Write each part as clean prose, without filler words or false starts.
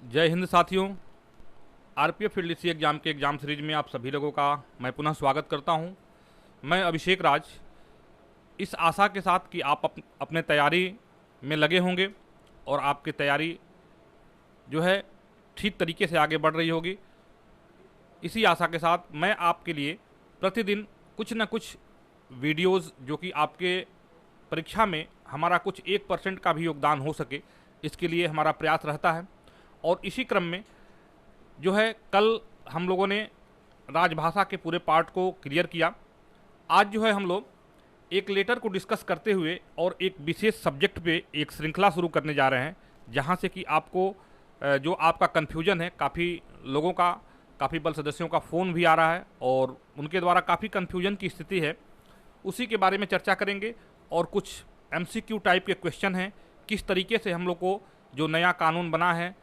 जय हिंद साथियों। RPF field सी exam के एग्ज़ाम सीरीज में आप सभी लोगों का मैं पुनः स्वागत करता हूं। मैं अभिषेक राज, इस आशा के साथ कि आप अपने तैयारी में लगे होंगे और आपकी तैयारी जो है ठीक तरीके से आगे बढ़ रही होगी। इसी आशा के साथ मैं आपके लिए प्रतिदिन कुछ न कुछ वीडियोस जो कि आपके परीक्षा में हमारा कुछ 1% का भी योगदान हो सके, इसके लिए हमारा प्रयास रहता है। और इसी क्रम में जो है कल हम लोगों ने राजभाषा के पूरे पार्ट को क्लियर किया। आज जो है हम लोग एक लेटर को डिस्कस करते हुए और एक विशेष सब्जेक्ट पे एक श्रृंखला शुरू करने जा रहे हैं, जहां से कि आपको जो आपका कन्फ्यूजन है, काफ़ी लोगों का, काफ़ी बल सदस्यों का फ़ोन भी आ रहा है और उनके द्वारा काफ़ी कन्फ्यूजन की स्थिति है, उसी के बारे में चर्चा करेंगे। और कुछ एमसीक्यू टाइप के क्वेश्चन हैं, किस तरीके से हम लोग को जो नया कानून बना है,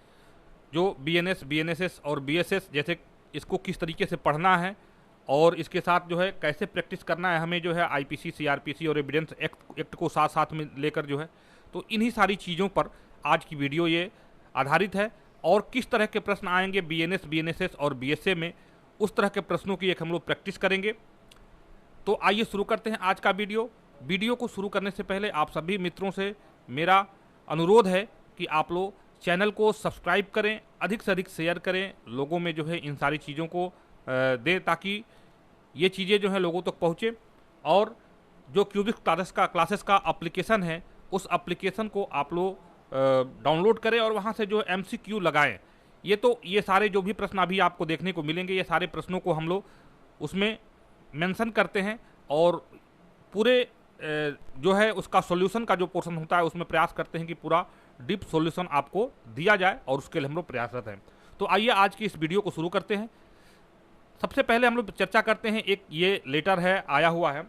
जो बीएनएस, बीएनएसएस और बीएसएस जैसे, इसको किस तरीके से पढ़ना है और इसके साथ जो है कैसे प्रैक्टिस करना है हमें, जो है आईपीसी, सीआरपीसी और एविडेंस एक्ट को साथ साथ में लेकर जो है, तो इन्हीं सारी चीज़ों पर आज की वीडियो ये आधारित है। और किस तरह के प्रश्न आएंगे बीएनएस, बीएनएसएस और बीएसए में, उस तरह के प्रश्नों की एक हम लोग प्रैक्टिस करेंगे। तो आइए शुरू करते हैं आज का वीडियो को शुरू करने से पहले आप सभी मित्रों से मेरा अनुरोध है कि आप लोग चैनल को सब्सक्राइब करें, अधिक से अधिक शेयर करें, लोगों में जो है इन सारी चीज़ों को दें, ताकि ये चीज़ें जो है लोगों तक पहुँचे। और जो क्यूबिक क्लासेस का एप्लीकेशन है, उस एप्लीकेशन को आप लोग डाउनलोड करें और वहाँ से जो एमसीक्यू लगाएं। ये सारे जो भी प्रश्न अभी आपको देखने को मिलेंगे, ये सारे प्रश्नों को हम लोग उसमें मेंशन करते हैं और पूरे जो है उसका सॉल्यूशन का जो पोर्शन होता है उसमें प्रयास करते हैं कि पूरा डीप सॉल्यूशन आपको दिया जाए, और उसके लिए हम लोग प्रयासरत हैं। तो आइए आज की इस वीडियो को शुरू करते हैं। सबसे पहले हम लोग चर्चा करते हैं, एक ये लेटर है, आया हुआ है।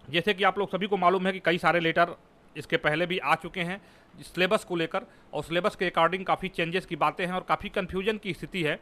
जैसे कि आप लोग सभी को मालूम है कि कई सारे लेटर इसके पहले भी आ चुके हैं सिलेबस को लेकर, और सिलेबस के अकॉर्डिंग काफ़ी चेंजेस की बातें हैं और काफ़ी कन्फ्यूजन की स्थिति है।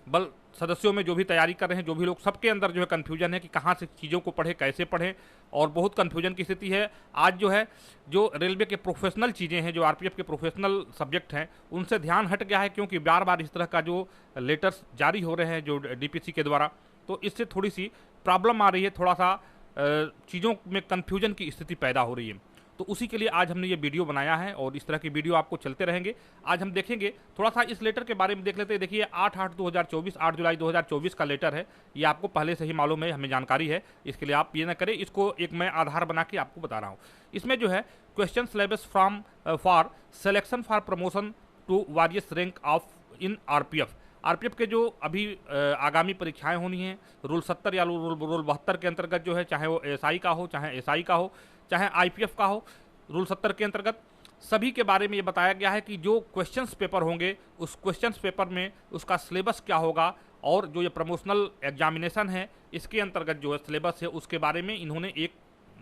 बल सदस्यों में जो भी तैयारी कर रहे हैं, जो भी लोग, सबके अंदर जो है कन्फ्यूजन है कि कहाँ से चीज़ों को पढ़ें, कैसे पढ़ें, और बहुत कन्फ्यूजन की स्थिति है। आज जो है जो रेलवे के प्रोफेशनल चीज़ें हैं, जो आरपीएफ के प्रोफेशनल सब्जेक्ट हैं, उनसे ध्यान हट गया है, क्योंकि बार बार इस तरह का जो लेटर्स जारी हो रहे हैं जो डीपीसी के द्वारा, तो इससे थोड़ी सी प्रॉब्लम आ रही है, थोड़ा सा चीज़ों में कन्फ्यूजन की स्थिति पैदा हो रही है। तो उसी के लिए आज हमने ये वीडियो बनाया है और इस तरह की वीडियो आपको चलते रहेंगे। आज हम देखेंगे थोड़ा सा इस लेटर के बारे में, देख लेते हैं। देखिए 8 जुलाई 2024 का लेटर है, ये आपको पहले से ही मालूम है, हमें जानकारी है, इसके लिए आप ये ना करें, इसको एक मैं आधार बना के आपको बता रहा हूँ। इसमें जो है question syllabus from for selection for promotion to various rank of in RPF के जो अभी आगामी परीक्षाएं होनी हैं, रूल 70 या रूल 72 के अंतर्गत जो है, चाहे वो एसआई का हो, चाहे एसआई का हो, चाहे आईपीएफ का हो, रूल 70 के अंतर्गत सभी के बारे में ये बताया गया है कि जो क्वेश्चंस पेपर होंगे, उस क्वेश्चंस पेपर में उसका सिलेबस क्या होगा, और जो ये प्रमोशनल एग्जामिनेशन है इसके अंतर्गत जो है सिलेबस है, उसके बारे में इन्होंने एक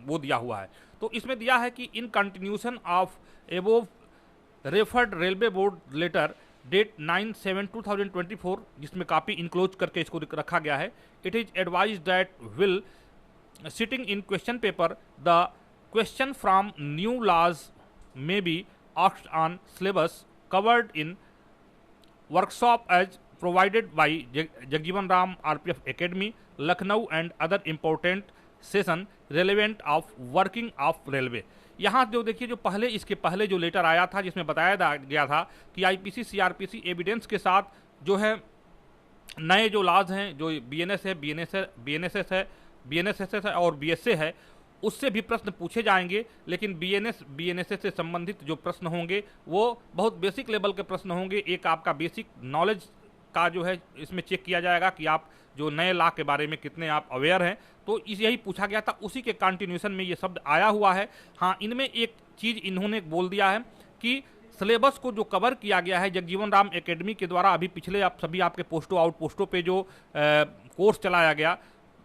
वो दिया हुआ है। तो इसमें दिया है कि in continuation of above referred railway board letter date 9/7/2024, जिसमें काफ़ी इंक्लोज करके इसको रखा गया है, it is advise that will sitting in question paper the question from new laws may be asked on syllabus covered in workshop as provided by Jagjivan Ram RPF Academy, Lucknow and other important session relevant of working of railway। यहाँ जो देखिए, जो पहले इसके पहले जो letter आया था, जिसमें बताया गया था कि आईपीसी, सीआरपीसी एविडेंस के साथ जो है नए जो लॉज हैं, जो बीएनएस है, बीएनएसएस है, बीएनएसएस है और बीएसए है, उससे भी प्रश्न पूछे जाएंगे। लेकिन बीएनएसएस से संबंधित जो प्रश्न होंगे वो बहुत बेसिक लेवल के प्रश्न होंगे। एक आपका बेसिक नॉलेज का जो है इसमें चेक किया जाएगा कि आप जो नए लॉ के बारे में कितने आप अवेयर हैं। तो यही पूछा गया था, उसी के कंटिन्यूशन में ये शब्द आया हुआ है। हाँ, इनमें एक चीज़ इन्होंने बोल दिया है कि सिलेबस को जो कवर किया गया है जगजीवन राम एकेडमी के द्वारा, अभी पिछले आप सभी आपके पोस्टों आउटपोस्टों पे जो कोर्स चलाया गया,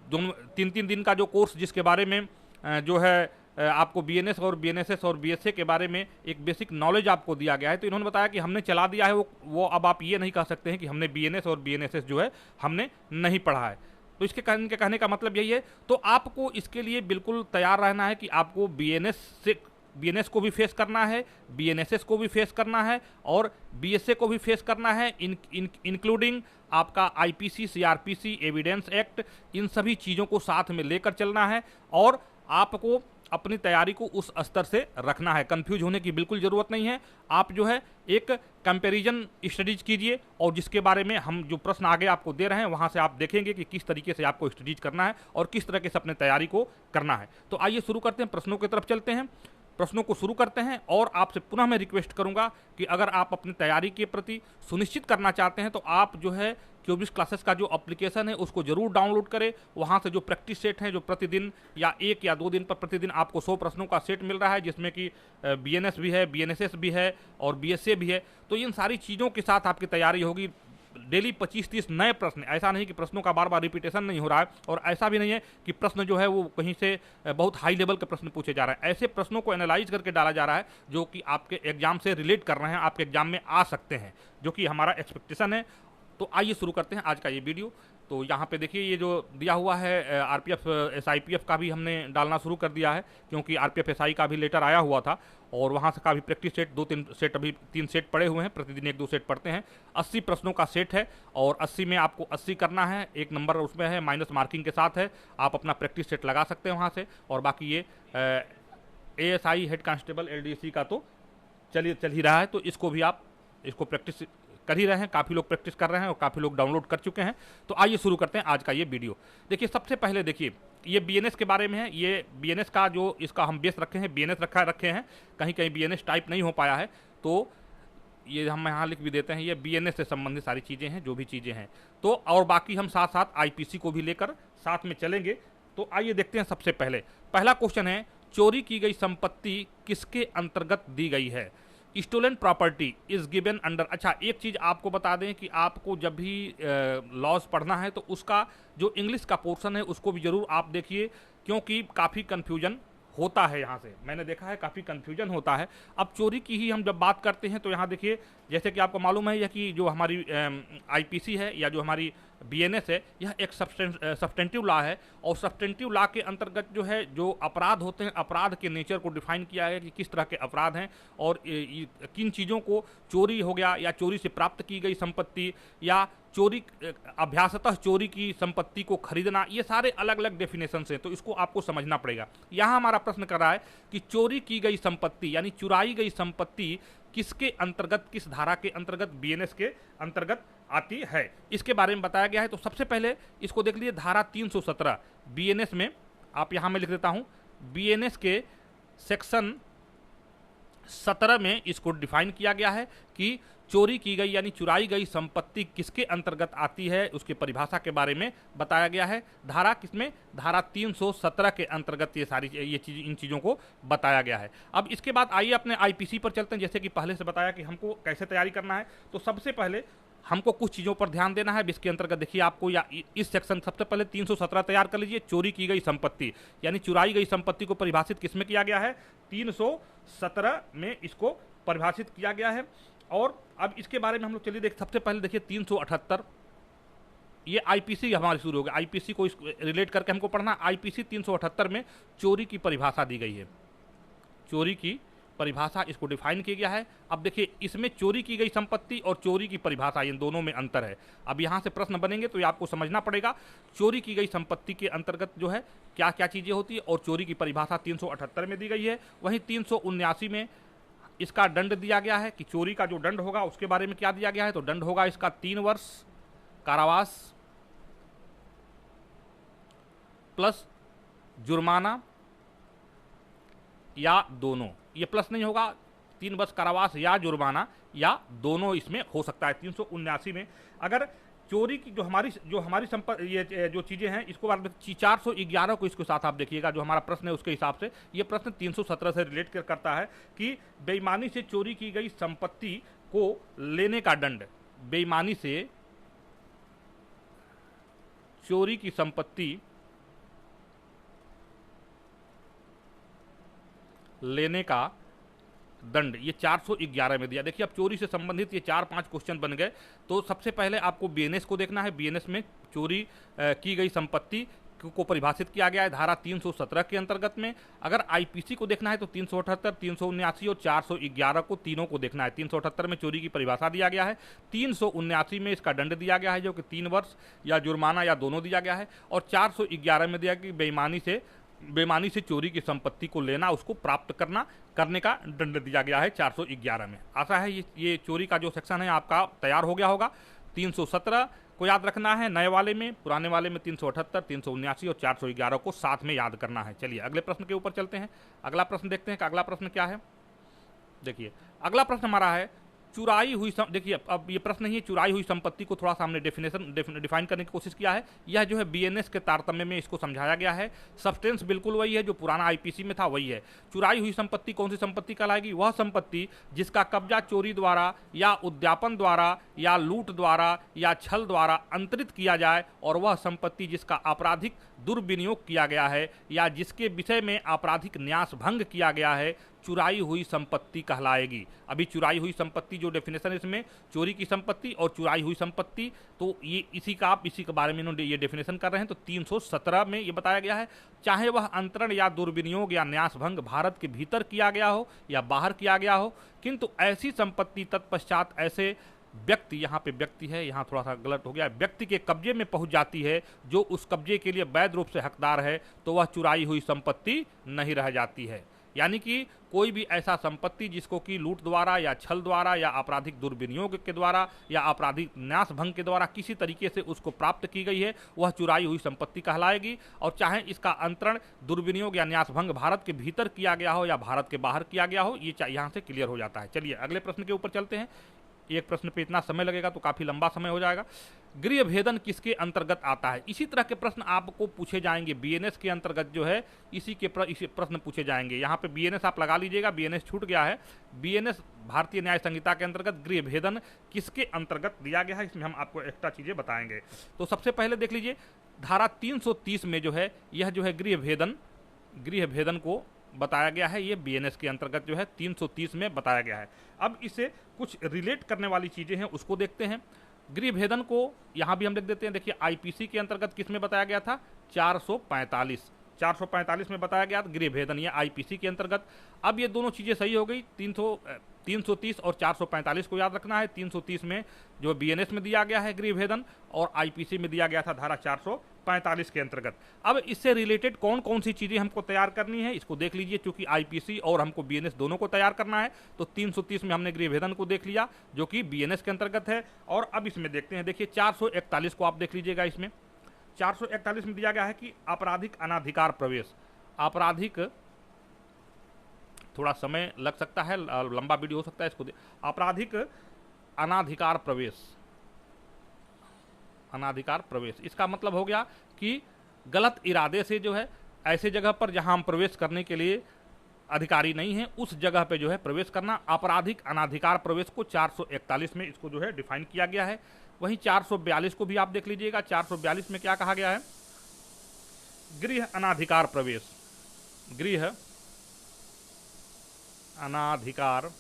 दोनों 3-3 दिन का जो कोर्स, जिसके बारे में जो है आपको बीएनएस और बीएनएसएस और बीएसए के बारे में एक बेसिक नॉलेज आपको दिया गया है। तो इन्होंने बताया कि हमने चला दिया है वो अब आप ये नहीं कह सकते हैं कि हमने बीएनएस और बीएनएसएस जो है हमने नहीं पढ़ा है। तो इसके कहने का मतलब यही है। तो आपको इसके लिए बिल्कुल तैयार रहना है कि आपको बीएनएस से बीएनएस को भी फेस करना है, बीएनएसएस को भी फेस करना है और बीएसए को भी फेस करना है, इंक्लूडिंग आपका आईपीसी, सीआरपीसी, एविडेंस एक्ट, इन सभी चीज़ों को साथ में लेकर चलना है और आपको अपनी तैयारी को उस स्तर से रखना है। कंफ्यूज होने की बिल्कुल ज़रूरत नहीं है। आप जो है एक कंपैरिजन स्टडीज कीजिए और जिसके बारे में हम जो प्रश्न आगे आपको दे रहे हैं वहाँ से आप देखेंगे कि किस तरीके से आपको स्टडीज करना है और किस तरीके से अपने तैयारी को करना है। तो आइए शुरू करते हैं, प्रश्नों की तरफ चलते हैं, प्रश्नों को शुरू करते हैं। और आपसे पुनः मैं रिक्वेस्ट करूंगा कि अगर आप अपनी तैयारी के प्रति सुनिश्चित करना चाहते हैं तो आप जो है क्यूबिस क्लासेस का जो एप्लीकेशन है उसको जरूर डाउनलोड करें। वहाँ से जो प्रैक्टिस सेट है, जो प्रतिदिन या 1 या 2 दिन पर प्रतिदिन आपको 100 प्रश्नों का सेट मिल रहा है, जिसमें कि बीएनएस भी है, बीएनएसएस भी है और बीएसए भी है। तो इन सारी चीज़ों के साथ आपकी तैयारी होगी। डेली 25-30 नए प्रश्न, ऐसा नहीं कि प्रश्नों का बार बार रिपीटेशन नहीं हो रहा है और ऐसा भी नहीं है कि प्रश्न जो है वो कहीं से बहुत हाई लेवल के प्रश्न पूछे जा रहे हैं। ऐसे प्रश्नों को एनालाइज करके डाला जा रहा है जो कि आपके एग्जाम से रिलेट कर रहे हैं, आपके एग्जाम में आ सकते हैं, जो कि हमारा एक्सपेक्टेशन है। तो आइए शुरू करते हैं आज का ये वीडियो। तो यहाँ पे देखिए ये जो दिया हुआ है आरपीएफ एसआईपीएफ का भी हमने डालना शुरू कर दिया है, क्योंकि आरपीएफ एसआई का भी लेटर आया हुआ था और वहाँ से का भी प्रैक्टिस सेट 2-3 सेट, अभी 3 सेट पड़े हुए हैं, प्रतिदिन 1-2 सेट पढ़ते हैं। 80 प्रश्नों का सेट है और 80 में आपको 80 करना है, 1 नंबर उसमें है, माइनस मार्किंग के साथ है। आप अपना प्रैक्टिस सेट लगा सकते हैं वहाँ से। और बाकी ये एएसआई हेड कांस्टेबल एलडीसी का तो चल ही रहा है, तो इसको भी आप इसको प्रैक्टिस कर ही रहे हैं। काफ़ी लोग प्रैक्टिस कर रहे हैं और काफ़ी लोग डाउनलोड कर चुके हैं। तो आइए शुरू करते हैं आज का ये वीडियो। देखिए सबसे पहले देखिए ये बीएनएस के बारे में है। ये बीएनएस का जो इसका हम बेस रखे हैं, बीएनएस रखे हैं, कहीं कहीं बीएनएस टाइप नहीं हो पाया है, तो ये हम यहाँ लिख भी देते हैं। ये बीएनएस से संबंधित सारी चीज़ें हैं, जो भी चीज़ें हैं। तो और बाकी हम साथ साथ आईपीसी को भी लेकर साथ में चलेंगे। तो आइए देखते हैं। सबसे पहले पहला क्वेश्चन है, चोरी की गई संपत्ति किसके अंतर्गत दी गई है? Stolen property is given under. अच्छा, एक चीज़ आपको बता दें कि आपको जब भी लॉज पढ़ना है तो उसका जो इंग्लिश का पोर्शन है उसको भी जरूर आप देखिए, क्योंकि काफ़ी कन्फ्यूजन होता है। यहाँ से मैंने देखा है काफ़ी कन्फ्यूजन होता है। अब चोरी की ही हम जब बात करते हैं तो यहाँ देखिए, जैसे कि आपको मालूम है यह कि जो हमारी आईपीसी है या जो हमारी बीएनएस है, यह एक सब्सटेंटिव लॉ है और सब्सटेंटिव लॉ के अंतर्गत जो है जो अपराध होते हैं, अपराध के नेचर को डिफाइन किया है कि किस तरह के अपराध हैं और किन चीज़ों को चोरी हो गया या चोरी से प्राप्त की गई संपत्ति या चोरी अभ्यासतः चोरी की संपत्ति को खरीदना, ये सारे अलग अलग डेफिनेशन हैं। तो इसको आपको समझना पड़ेगा। यहाँ हमारा प्रश्न कर रहा है कि चोरी की गई संपत्ति यानी चुराई गई संपत्ति किसके अंतर्गत, किस धारा के अंतर्गत, बीएनएस के अंतर्गत आती है, इसके बारे में बताया गया है। तो सबसे पहले इसको देख लीजिए, धारा 317 बीएनएस में, आप यहाँ मैं लिख देता हूँ, बीएनएस के सेक्शन 17 में इसको डिफाइन किया गया है कि चोरी की गई यानी चुराई गई संपत्ति किसके अंतर्गत आती है, उसकी परिभाषा के बारे में बताया गया है। धारा किसमें? धारा 317 के अंतर्गत ये चीज, इन चीज़ों को बताया गया है। अब इसके बाद आइए अपने आईपीसी पर चलते हैं। जैसे कि पहले से बताया कि हमको कैसे तैयारी करना है, तो सबसे पहले हमको कुछ चीज़ों पर ध्यान देना है। इसके अंतर्गत देखिए आपको या इस सेक्शन सबसे पहले 317 तैयार कर लीजिए। चोरी की गई संपत्ति यानी चुराई गई संपत्ति को परिभाषित किसमें किया गया है? 317 में इसको परिभाषित किया गया है। और अब इसके बारे में हम लोग चलिए देख, सबसे पहले देखिए 378, ये आईपीसी हमारी शुरू हो गया। आईपीसी को रिलेट करके हमको पढ़ना। आईपीसी 378 में चोरी की परिभाषा दी गई है। चोरी की परिभाषा इसको डिफाइन किया गया है। अब देखिए इसमें चोरी की गई संपत्ति और चोरी की परिभाषा, इन दोनों में अंतर है। अब यहाँ से प्रश्न बनेंगे तो ये आपको समझना पड़ेगा। चोरी की गई संपत्ति के अंतर्गत जो है क्या क्या चीज़ें होती है और चोरी की परिभाषा 378 में दी गई है। वहीं 379 में इसका दंड दिया गया है कि चोरी का जो दंड होगा उसके बारे में क्या दिया गया है। तो दंड होगा इसका 3 वर्ष कारावास प्लस जुर्माना या दोनों। ये प्लस नहीं होगा, 3 वर्ष कारावास या जुर्माना या दोनों इसमें हो सकता है। 379 में अगर चोरी की जो हमारी संपत्ति, ये जो चीज़ें हैं, इसको बाद में 411 को इसके साथ आप देखिएगा, जो हमारा प्रश्न है उसके हिसाब से ये प्रश्न 317 से रिलेट करता है कि बेईमानी से चोरी की गई संपत्ति को लेने का दंड, बेईमानी से चोरी की संपत्ति लेने का दंड, ये 411 में दिया। देखिए अब चोरी से संबंधित ये 4-5 क्वेश्चन बन गए। तो सबसे पहले आपको बीएनएस को देखना है। बीएनएस में चोरी की गई संपत्ति को परिभाषित किया गया है धारा 317 के अंतर्गत में। अगर आईपीसी को देखना है तो 378, 379 और 411 को, तीनों को देखना है। 378 में चोरी की परिभाषा दिया गया है, 379 में इसका दंड दिया गया है जो कि 3 वर्ष या जुर्माना या दोनों दिया गया है, और 411 में दिया कि बेईमानी से चोरी की संपत्ति को लेना, उसको प्राप्त करने का दंड दिया गया है 411 में। आशा है ये चोरी का जो सेक्शन है आपका तैयार हो गया होगा। 317 को याद रखना है नए वाले में, पुराने वाले में 378, 379 और 411 को साथ में याद करना है। चलिए अगले प्रश्न के ऊपर चलते हैं। अगला प्रश्न देखते हैं कि अगला प्रश्न क्या है। देखिए अगला प्रश्न हमारा है चुराई हुई देखिए अब ये प्रश्न नहीं है, चुराई हुई संपत्ति को थोड़ा सा हमने डिफाइन करने की कोशिश किया है। यह जो है बीएनएस के तारतम्य में इसको समझाया गया है। सब्सटेंस बिल्कुल वही है जो पुराना आईपीसी में था, वही है। चुराई हुई संपत्ति कौन सी संपत्ति कहलाएगी? वह संपत्ति जिसका कब्जा चोरी द्वारा या उद्यापन द्वारा या लूट द्वारा या छल द्वारा अंतरित किया जाए, और वह संपत्ति जिसका आपराधिक दुर्विनियोग किया गया है या जिसके विषय में आपराधिक न्यास भंग किया गया है, चुराई हुई संपत्ति कहलाएगी। अभी चुराई हुई संपत्ति जो डेफिनेशन इसमें, चोरी की संपत्ति और चुराई हुई संपत्ति, तो ये इसी के बारे में इन्होंने ये डेफिनेशन कर रहे हैं। तो 317 में ये बताया गया है, चाहे वह अंतरण या दुर्विनियोग या न्यास भंग भारत के भीतर किया गया हो या बाहर किया गया हो, किंतु ऐसी संपत्ति तत्पश्चात ऐसे व्यक्ति, यहाँ पे व्यक्ति है, यहाँ थोड़ा सा गलत हो गया, व्यक्ति के कब्जे में पहुंच जाती है जो उस कब्जे के लिए वैध रूप से हकदार है, तो वह चुराई हुई संपत्ति नहीं रह जाती है। यानी कि कोई भी ऐसा संपत्ति जिसको कि लूट द्वारा या छल द्वारा या आपराधिक दुर्विनियोग के द्वारा या आपराधिक न्यास भंग के द्वारा किसी तरीके से उसको प्राप्त की गई है, वह चुराई हुई संपत्ति कहलाएगी। और चाहे इसका अंतरण, दुर्विनियोग या न्यास भंग भारत के भीतर किया गया हो या भारत के बाहर किया गया हो, ये यहाँ से क्लियर हो जाता है। चलिए अगले प्रश्न के ऊपर चलते हैं। एक प्रश्न पे इतना समय लगेगा तो काफी लंबा समय हो जाएगा। गृह भेदन किसके अंतर्गत आता है? इसी तरह के प्रश्न आपको पूछे जाएंगे बीएनएस के अंतर्गत, जो है इसी प्रश्न पूछे जाएंगे। यहाँ पे बीएनएस आप लगा लीजिएगा, बीएनएस छूट गया है। बीएनएस भारतीय न्याय संहिता के अंतर्गत गृह भेदन किसके अंतर्गत दिया गया है, इसमें हम आपको एक्स्ट्रा चीजें बताएंगे। तो सबसे पहले देख लीजिए धारा 330 में जो है यह जो है गृह भेदन को बताया गया है। ये बीएनएस के अंतर्गत जो है 330 में बताया गया है। अब इसे कुछ रिलेट करने वाली चीजें हैं उसको देखते हैं। गृह भेदन को यहां भी हम लिख देते हैं। देखिए आईपीसी के अंतर्गत किस में बताया गया था? 445 में बताया गया था गृह भेदन, ये आईपीसी के अंतर्गत। अब ये दोनों चीजें सही हो गई। 330 और 445 को याद रखना है। 330 में जो बीएनएस में दिया गया है गृह भेदन, और आईपीसी में दिया गया था धारा 445 के अंतर्गत। अब इससे रिलेटेड कौन कौन सी चीजें हमको तैयार करनी है इसको देख लीजिए। क्योंकि आईपीसी और हमको बीएनएस दोनों को तैयार करना है, तो 330 में हमने गृह भेदन को देख लिया जो कि बीएनएस के अंतर्गत है। और अब इसमें देखते हैं, देखिए 441 को आप देख लीजिएगा। इसमें 441 में दिया गया है कि आपराधिक अनाधिकार प्रवेश। आपराधिक, थोड़ा समय लग सकता है, लंबा वीडियो हो सकता है, इसको आपराधिक अनाधिकार प्रवेश, इसका मतलब हो गया कि गलत इरादे से जो है ऐसे जगह पर जहां हम प्रवेश करने के लिए अधिकारी नहीं है, उस जगह पे जो है प्रवेश करना। आपराधिक अनाधिकार प्रवेश को 441 में इसको जो है डिफाइन किया गया है। वहीं 442 को भी आप देख लीजिएगा। 442 में क्या कहा गया है? गृह अनाधिकार प्रवेश, गृह अनाधिकार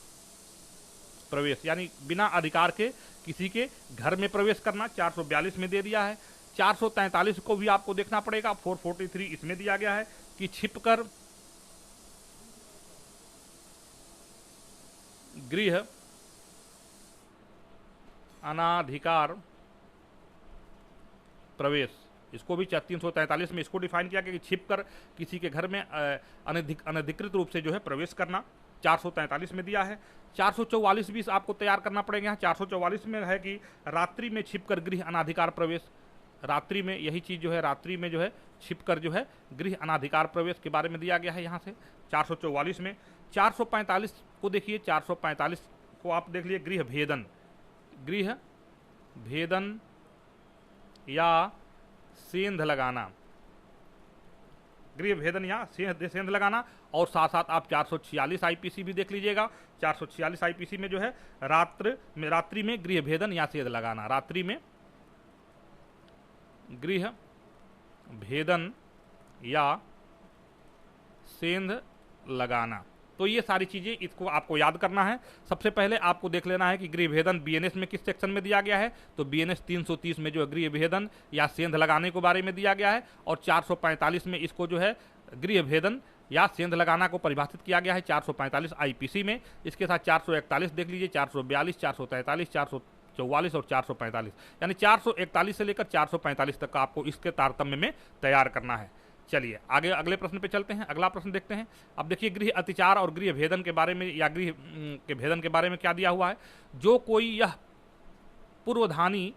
प्रवेश यानी बिना अधिकार के किसी के घर में प्रवेश करना, 442 में दे दिया है। 443 को भी आपको देखना पड़ेगा। 443 इसमें दिया गया है कि छिपकर गृह अनाधिकार प्रवेश, इसको भी 343 में इसको डिफाइन किया गया कि छिपकर किसी के घर में अनधिकृत रूप से जो है प्रवेश करना, 443 में दिया है। 444 भी आपको तैयार करना पड़ेगा। 444 में है कि रात्रि में छिपकर गृह अनाधिकार प्रवेश, रात्रि में यही चीज जो है, रात्रि में जो है छिपकर जो है गृह अनाधिकार प्रवेश के बारे में दिया गया है यहाँ से 444 में। 445 को देखिए, 445 को आप देख लिए गृह भेदन या सेंध लगाना, गृह भेदन या सेंध लगाना। और साथ साथ आप 446 आईपीसी भी देख लीजिएगा। 446 आईपीसी में जो है रात्रि में गृह भेदन या सेंध लगाना, रात्रि में गृह भेदन या सेंध लगाना, तो ये सारी चीज़ें इसको आपको याद करना है। सबसे पहले आपको देख लेना है कि गृह भेदन बीएनएस में किस सेक्शन में दिया गया है। तो बीएनएस 330 में जो है गृह भेदन या सेंध लगाने के बारे में दिया गया है, और 445 में इसको जो है गृह भेदन या सेंध लगाना को परिभाषित किया गया है 445 आईपीसी में। इसके साथ 441 देख लीजिए, 442, 443, 444 और 445, यानी 441 से लेकर 445 तक का आपको इसके तारतम्य में तैयार करना है। चलिए आगे अगले प्रश्न पे चलते हैं। अगला प्रश्न देखते हैं। अब देखिए गृह अतिचार और गृह भेदन के बारे में या गृह के भेदन के बारे में क्या दिया हुआ है। जो कोई यह पूर्वधानी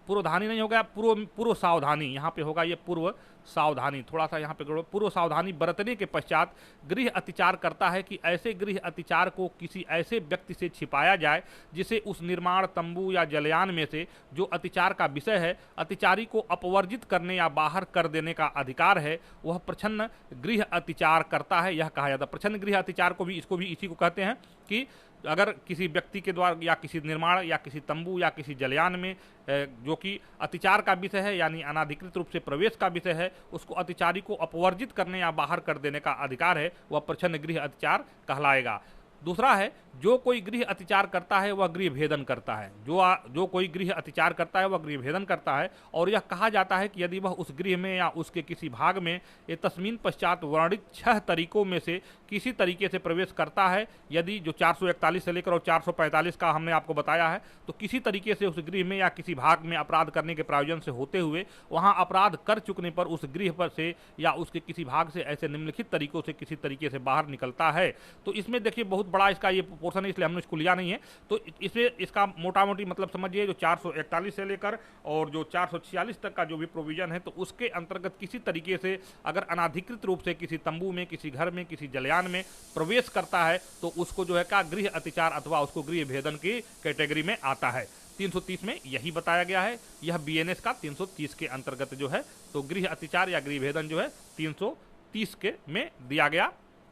नहीं होगा, पूर्व सावधानी, यहाँ पे होगा ये पूर्व सावधानी, थोड़ा सा यहाँ पे पूर्व सावधानी बरतने के पश्चात गृह अतिचार करता है कि ऐसे गृह अतिचार को किसी ऐसे व्यक्ति से छिपाया जाए जिसे उस निर्माण तंबू या जलयान में से जो अतिचार का विषय है अतिचारी को अपवर्जित करने या बाहर कर देने का अधिकार है, वह प्रच्छन्न गृह अतिचार करता है। यह कहा जाता है प्रच्छन्न गृह अतिचार को भी, इसको भी इसी को कहते हैं कि अगर किसी व्यक्ति के द्वारा या किसी निर्माण या किसी तंबू या किसी जलयान में जो कि अतिचार का विषय है यानी अनाधिकृत रूप से प्रवेश का विषय है, उसको अतिचारी को अपवर्जित करने या बाहर कर देने का अधिकार है, वह प्रच्छन्न गृह अतिचार कहलाएगा। दूसरा है जो कोई गृह अतिचार करता है वह गृह भेदन करता है। जो कोई गृह अतिचार करता है वह गृह भेदन करता है, और यह कहा जाता है कि यदि वह उस गृह में या उसके किसी भाग में ये तस्मीन पश्चात वर्णित 6 तरीकों में से किसी तरीके से प्रवेश करता है, यदि जो 441 से लेकर और 445 का हमने आपको बताया है, तो किसी तरीके से उस गृह में या किसी भाग में अपराध करने के प्रायोजन से होते हुए वहाँ अपराध कर चुकने पर उस गृह पर से या उसके किसी भाग से ऐसे निम्नलिखित तरीकों से किसी तरीके से बाहर निकलता है। तो इसमें देखिए बहुत बड़ा इसका ये पोर्शन है, इसलिए हमने इसको लिया नहीं है। तो इसमें इसका मोटा मोटी मतलब समझिए जो 441 से लेकर और जो 446 तक का जो भी प्रोविजन है, तो उसके अंतर्गत किसी तरीके से अगर अनाधिकृत रूप से किसी तंबू में, किसी घर में, किसी जलयान में प्रवेश करता है तो उसको जो है का गृह अतिचार अथवा उसको गृह भेदन की कैटेगरी में आता है। 330 में यही बताया गया है। यह बीएनएस का 330 के अंतर्गत जो है, तो गृह अतिचार या गृह भेदन जो है 330 के में दिया गया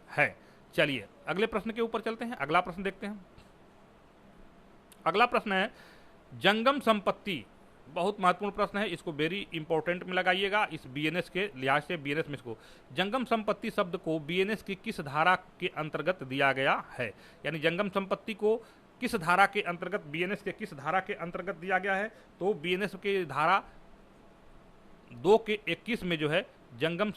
है। चलिए अगले प्रश्न के ऊपर चलते हैं। अगला प्रश्न देखते हैं। अगला प्रश्न है जंगम संपत्ति। बहुत महत्वपूर्ण प्रश्न है, इसको वेरी इंपॉर्टेंट में लगाइएगा इस बीएनएस के लिहाज से। बीएनएस में इसको जंगम संपत्ति शब्द को बीएनएस की किस धारा के अंतर्गत दिया गया है, यानी जंगम संपत्ति को किस धारा के अंतर्गत, बीएनएस के किस धारा के अंतर्गत दिया गया है। तो बीएनएस के धारा 2 के 21 में जो है जंगम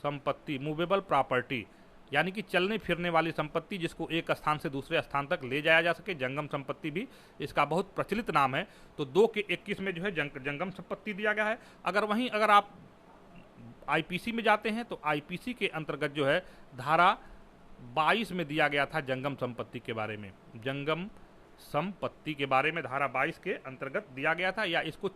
संपत्ति मूवेबल प्रॉपर्टी, यानी कि चलने फिरने वाली संपत्ति जिसको एक स्थान से दूसरे स्थान तक ले जाया जा सके, जंगम संपत्ति भी इसका बहुत प्रचलित नाम है। तो 2 के 21 में जो है जंगम संपत्ति दिया गया है। अगर आप आईपीसी में जाते हैं तो आईपीसी के अंतर्गत जो है धारा 22 में दिया गया था जंगम संपत्ति के बारे में। जंगम संपत्ति के बारे में धारा 22 के अंतर्गत दिया गया था, या इसको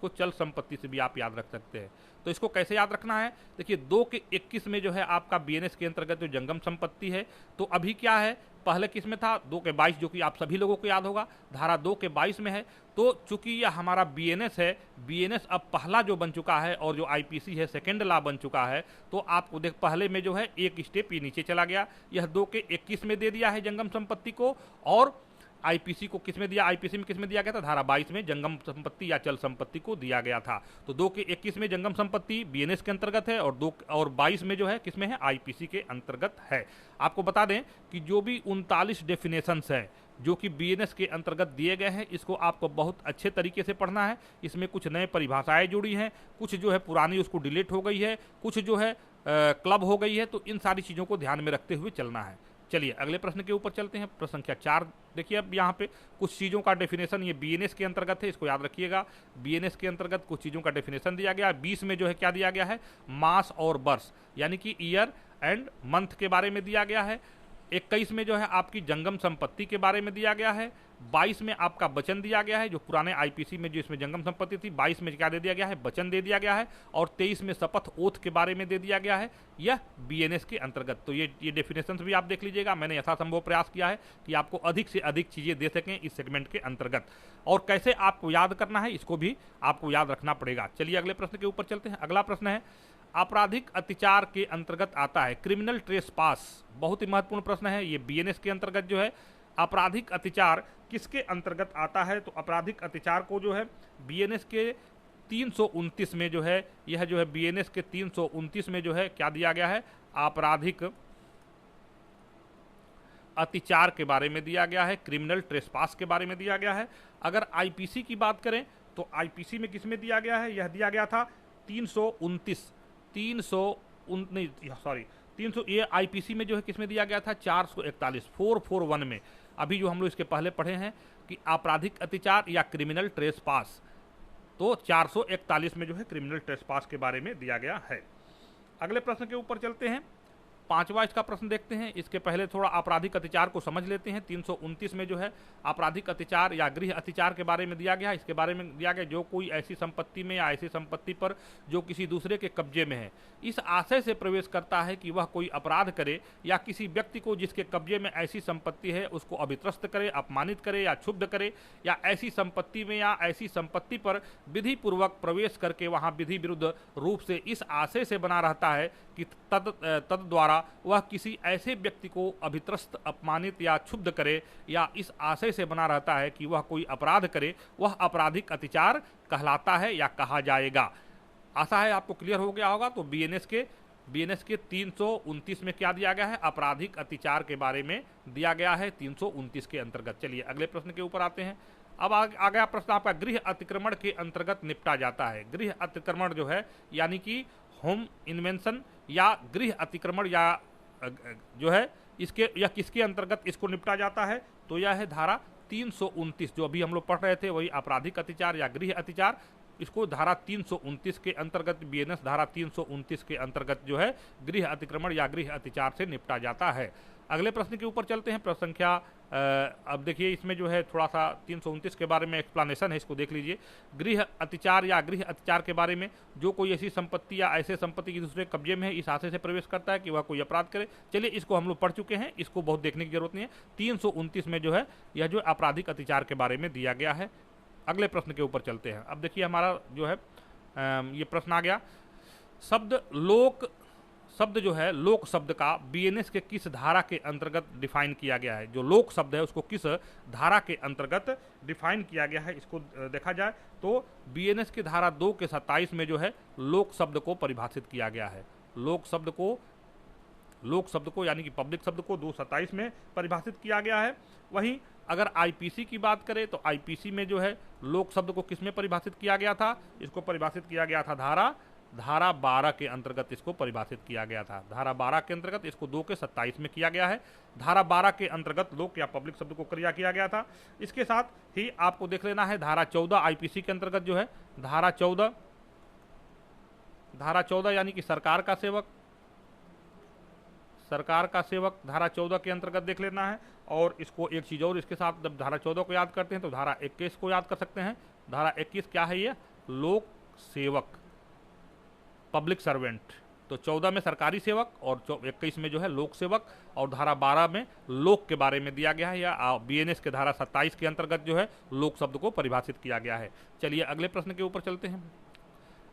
चल संपत्ति से भी आप याद रख सकते हैं। तो इसको कैसे याद रखना है, देखिए 2 के 21 में जो है आपका बीएनएस के अंतर्गत जो जंगम संपत्ति है, तो अभी क्या है, पहले किस में था 2 के 22, जो कि आप सभी लोगों को याद होगा, धारा 2 के 22 में है। तो चूंकि यह हमारा बीएनएस है, बीएनएस अब पहला जो बन चुका है और जो आईपीसी है सेकेंड लॉ बन चुका है, तो आपको देख पहले में जो है एक स्टेप ये नीचे चला गया, यह 2 के 21 में दे दिया है जंगम संपत्ति को, और आईपीसी को किस में दिया, आईपीसी में किस में दिया गया था, धारा 22 में जंगम संपत्ति या चल संपत्ति को दिया गया था। तो 2 के 21 में जंगम संपत्ति बीएनएस के अंतर्गत है, और 22 में जो है किसमें है, आईपीसी के अंतर्गत है। आपको बता दें कि जो भी 39 डेफिनेशंस है जो कि बीएनएस के अंतर्गत दिए गए हैं, इसको आपको बहुत अच्छे तरीके से पढ़ना है। इसमें कुछ नए परिभाषाएं जुड़ी हैं, कुछ जो है पुरानी उसको डिलीट हो गई है, कुछ जो है क्लब हो गई है। तो इन सारी चीज़ों को ध्यान में रखते हुए चलना है। चलिए अगले प्रश्न के ऊपर चलते हैं। प्रश्न संख्या 4 देखिए, अब यहाँ पे कुछ चीज़ों का डेफिनेशन ये बीएनएस के अंतर्गत है, इसको याद रखिएगा। बीएनएस के अंतर्गत कुछ चीज़ों का डेफिनेशन दिया गया है। 20 में जो है क्या दिया गया है, मास और वर्ष, यानी कि ईयर एंड मंथ के बारे में दिया गया है। 21 में जो है आपकी जंगम संपत्ति के बारे में दिया गया है। 22 में आपका वचन दिया गया है, जो पुराने आईपीसी में जो इसमें जंगम संपत्ति थी, 22 में क्या दे दिया गया है, वचन दे दिया गया है। और 23 में शपथ ओथ के बारे में दे दिया गया है, यह बीएनएस के अंतर्गत। तो ये डेफिनेशंस भी आप देख लीजिएगा। मैंने यथासंभव प्रयास किया है कि आपको अधिक से अधिक चीज़ें दे सकें इस सेगमेंट के अंतर्गत, और कैसे आपको याद करना है इसको भी आपको याद रखना पड़ेगा। चलिए अगले प्रश्न के ऊपर चलते हैं। अगला प्रश्न है आपराधिक अत्याचार के अंतर्गत आता है क्रिमिनल ट्रेसपास। बहुत ही महत्वपूर्ण प्रश्न है ये। बीएनएस के अंतर्गत जो है आपराधिक अत्याचार किसके अंतर्गत आता है, तो आपराधिक अत्याचार को जो है बीएनएस के 329 में जो है, यह जो है बीएनएस के 329 में जो है क्या दिया गया है, आपराधिक अतिचार के बारे में दिया गया है, क्रिमिनल ट्रेसपास के बारे में दिया गया है। अगर आईपीसी की बात करें तो आईपीसी में किस में दिया गया है, यह दिया गया था 300 ये आईपीसी में जो है किस में दिया गया था, 441 में। अभी जो हम लोग इसके पहले पढ़े हैं कि आपराधिक अतिचार या क्रिमिनल ट्रेसपास, तो 441 में जो है क्रिमिनल ट्रेसपास के बारे में दिया गया है। अगले प्रश्न के ऊपर चलते हैं, पांचवा इसका प्रश्न देखते हैं। इसके पहले थोड़ा आपराधिक अतिचार को समझ लेते हैं। 329 में जो है आपराधिक अतिचार या गृह अतिचार के बारे में दिया गया है। इसके बारे में दिया गया जो कोई ऐसी संपत्ति में या ऐसी संपत्ति पर जो किसी दूसरे के कब्जे में है, इस आशय से प्रवेश करता है कि वह कोई अपराध करे या किसी व्यक्ति को जिसके कब्जे में ऐसी संपत्ति है उसको अभित्रस्त करे, अपमानित करे या क्षुब्ध करे, या ऐसी संपत्ति में या ऐसी संपत्ति पर विधि पूर्वक प्रवेश करके वहां विधि विरुद्ध रूप से इस आशय से बना रहता है कि तद द्वारा वह किसी ऐसे व्यक्ति को अभित्रस्त, अपमानित या क्षुब्ध करे, या इस आशय से बना रहता है कि वह कोई अपराध करे, वह आपराधिक अतिचार कहलाता है या कहा जाएगा। आशा है आपको क्लियर हो गया होगा। तो बीएनएस के 329 में क्या दिया गया है, आपराधिक अतिचार के बारे में दिया गया है 329 के अंतर्गत। चलिए अगले प्रश्न के ऊपर आते हैं। अब आ गया प्रश्न आपका, गृह अतिक्रमण के अंतर्गत निपटा जाता है। गृह अतिक्रमण जो है यानी कि होम इन्वेंशन या गृह अतिक्रमण या जो है इसके या किसके अंतर्गत इसको निपटा जाता है, तो यह है धारा 329 जो अभी हम लोग पढ़ रहे थे, वही आपराधिक अतिचार या गृह अतिचार। इसको धारा 329 के अंतर्गत, बीएनएस धारा 329 के अंतर्गत जो है गृह अतिक्रमण या गृह अतिचार से निपटा जाता है। अगले प्रश्न के ऊपर चलते हैं, प्रश्न संख्या अब देखिए इसमें जो है थोड़ा सा 329 के बारे में एक्सप्लेनेशन है, इसको देख लीजिए। गृह अतिचार या गृह अतिचार के बारे में जो कोई ऐसी संपत्ति या ऐसे संपत्ति की दूसरे कब्जे में है इस आशय से प्रवेश करता है कि वह कोई अपराध करे। चलिए इसको हम लोग पढ़ चुके हैं, इसको बहुत देखने की जरूरत नहीं है। 329 में जो है यह जो आपराधिक अतिचार के बारे में दिया गया है। अगले प्रश्न के ऊपर चलते हैं। अब देखिए हमारा जो है ये प्रश्न आ गया, शब्द जो है लोक शब्द का बीएनएस के किस धारा के अंतर्गत डिफाइन किया गया है। जो लोक शब्द है उसको किस धारा के अंतर्गत डिफाइन किया गया है, इसको देखा जाए तो बीएनएस की धारा 2 के 27 में जो है लोक शब्द को परिभाषित किया गया है। लोक शब्द को यानी कि पब्लिक शब्द को 227 में परिभाषित किया गया है। वहीं अगर आईपीसी की बात करें तो आईपीसी में जो है लोक शब्द को किस में परिभाषित किया गया था, इसको परिभाषित किया गया था धारा 12 के अंतर्गत इसको परिभाषित किया गया था। धारा 12 के अंतर्गत इसको 2 के 27 में किया गया है। धारा 12 के अंतर्गत लोक या पब्लिक शब्द को क्रिया किया गया था। इसके साथ ही आपको देख लेना है धारा 14 आईपीसी के अंतर्गत जो है धारा 14 यानी कि सरकार का सेवक धारा 14 के अंतर्गत देख लेना है। और इसको एक चीज और इसके साथ जब धारा 14 को याद करते हैं तो धारा 21 को याद कर सकते हैं। धारा 21 क्या है, ये लोक सेवक, पब्लिक सर्वेंट। तो 14 में सरकारी सेवक और 21 में जो है लोक सेवक, और धारा 12 में लोक के बारे में दिया गया है, या बीएनएस के धारा 27 के अंतर्गत जो है लोक शब्द को परिभाषित किया गया है। चलिए अगले प्रश्न के ऊपर चलते हैं।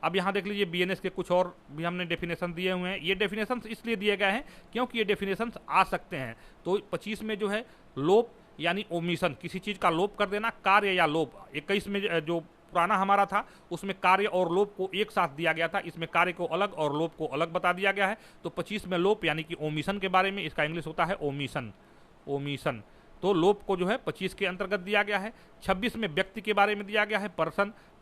अब यहाँ देख लीजिए बीएनएस के कुछ और भी हमने डेफिनेशन दिए हुए हैं। ये डेफिनेशन इसलिए दिए गए हैं क्योंकि ये डेफिनेशन आ सकते हैं। तो 25 में जो है लोप यानी ओमिशन, किसी चीज का लोप कर देना, कार्य या लोप। 21 में जो पुराना हमारा था उसमें कार्य और लोप को एक साथ दिया गया था, इसमें कार्य को अलग और लोप को अलग बता दिया गया है। तो 25 में लोप यानी कि ओमिशन के बारे में, इसका इंग्लिश होता है ओमिशन। तो लोप को जो है 25 के अंतर्गत दिया गया है। 26 में व्यक्ति के बारे में दिया गया है,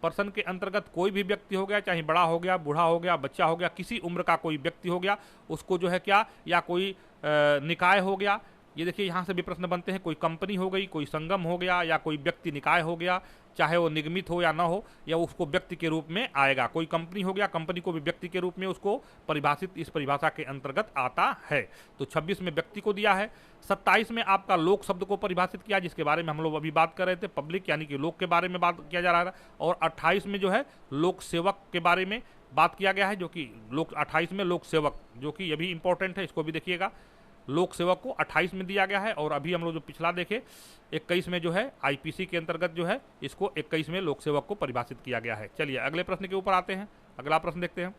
पर्सन के अंतर्गत कोई भी व्यक्ति हो गया, चाहे बड़ा हो गया, बूढ़ा हो गया, बच्चा हो गया, किसी उम्र का कोई व्यक्ति हो गया, उसको जो है क्या, या कोई निकाय हो गया। ये देखिए यहाँ से भी प्रश्न बनते हैं, कोई कंपनी हो गई, कोई संगम हो गया, या कोई व्यक्ति निकाय हो गया, चाहे वो निगमित हो या ना हो, या उसको व्यक्ति के रूप में आएगा। कोई कंपनी हो गया, कंपनी को भी व्यक्ति के रूप में उसको परिभाषित, इस परिभाषा के अंतर्गत आता है। तो 26 में व्यक्ति को दिया है। 27 में आपका लोक शब्द को परिभाषित किया, जिसके बारे में हम लोग अभी बात कर रहे थे, पब्लिक यानी कि लोक के बारे में बात किया जा रहा था। और 28 में जो है लोक सेवक के बारे में बात किया गया है, जो कि 28 में लोक सेवक, जो कि ये भी इंपॉर्टेंट है, इसको भी देखिएगा। लोक सेवक को 28 में दिया गया है। और अभी हम लोग जो पिछला देखे 21 में जो है आईपीसी के अंतर्गत जो है इसको 21 में लोक सेवक को परिभाषित किया गया है। चलिए अगले प्रश्न के ऊपर आते हैं। अगला प्रश्न देखते हैं,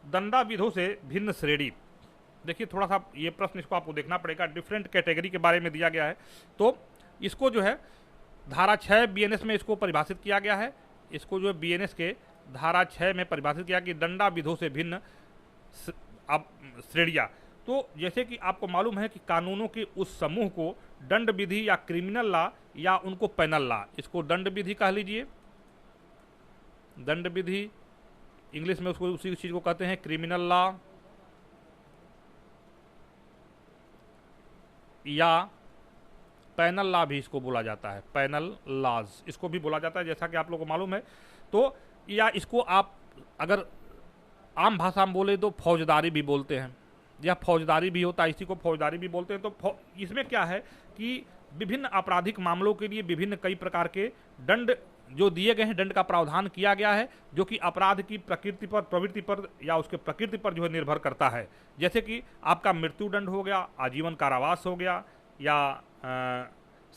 दंडाविधों से भिन्न श्रेणी। देखिए थोड़ा सा ये प्रश्न, इसको आपको देखना पड़ेगा, डिफरेंट कैटेगरी के बारे में दिया गया है। तो इसको जो है धारा 6 बीएनएस में इसको परिभाषित किया गया है। इसको जो है बीएनएस के धारा 6 में परिभाषित किया कि दंडा विधों से भिन्न अब श्रेणियां। तो जैसे कि आपको मालूम है कि कानूनों के उस समूह को दंड विधि या क्रिमिनल लॉ या उनको पेनल लॉ, इसको दंड विधि कह लीजिए, दंड विधि इंग्लिश में उसको उसी चीज को कहते हैं क्रिमिनल लॉ, या पैनल लॉ भी इसको बोला जाता है, पैनल लॉज इसको भी बोला जाता है, जैसा कि आप लोगों को मालूम है। तो या इसको आप अगर आम भाषा में बोले तो फौजदारी भी बोलते हैं, या फौजदारी भी होता है, इसी को फौजदारी भी बोलते हैं। तो इसमें क्या है कि विभिन्न आपराधिक मामलों के लिए विभिन्न कई प्रकार के दंड जो दिए गए हैं, दंड का प्रावधान किया गया है, जो कि अपराध की प्रकृति पर, प्रवृत्ति पर या उसके प्रकृति पर जो है निर्भर करता है। जैसे कि आपका मृत्यु दंड हो गया, आजीवन कारावास हो गया, या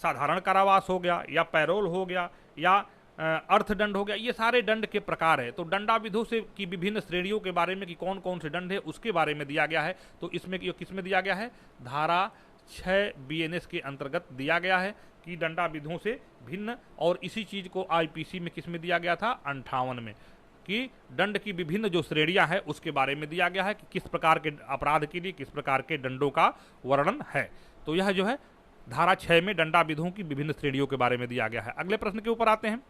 साधारण कारावास हो गया, या पैरोल हो गया, या अर्थदंड हो गया, ये सारे दंड के प्रकार है। तो दंडाविधों से की विभिन्न श्रेणियों के बारे में कि कौन कौन से दंड है उसके बारे में दिया गया है। तो इसमें किस में दिया गया है, धारा 6 बीएनएस के अंतर्गत दिया गया है कि दंडाविधों से भिन्न। और इसी चीज को आईपीसी में किस में दिया गया था, 58 में, कि दंड की विभिन्न जो श्रेणियां हैं उसके बारे में दिया गया है कि किस प्रकार के अपराध के लिए किस प्रकार के दंडों का वर्णन है। तो यह जो है धारा 6 में दंडाविधों की विभिन्न श्रेणियों के बारे में दिया गया है। अगले प्रश्न के ऊपर आते हैं।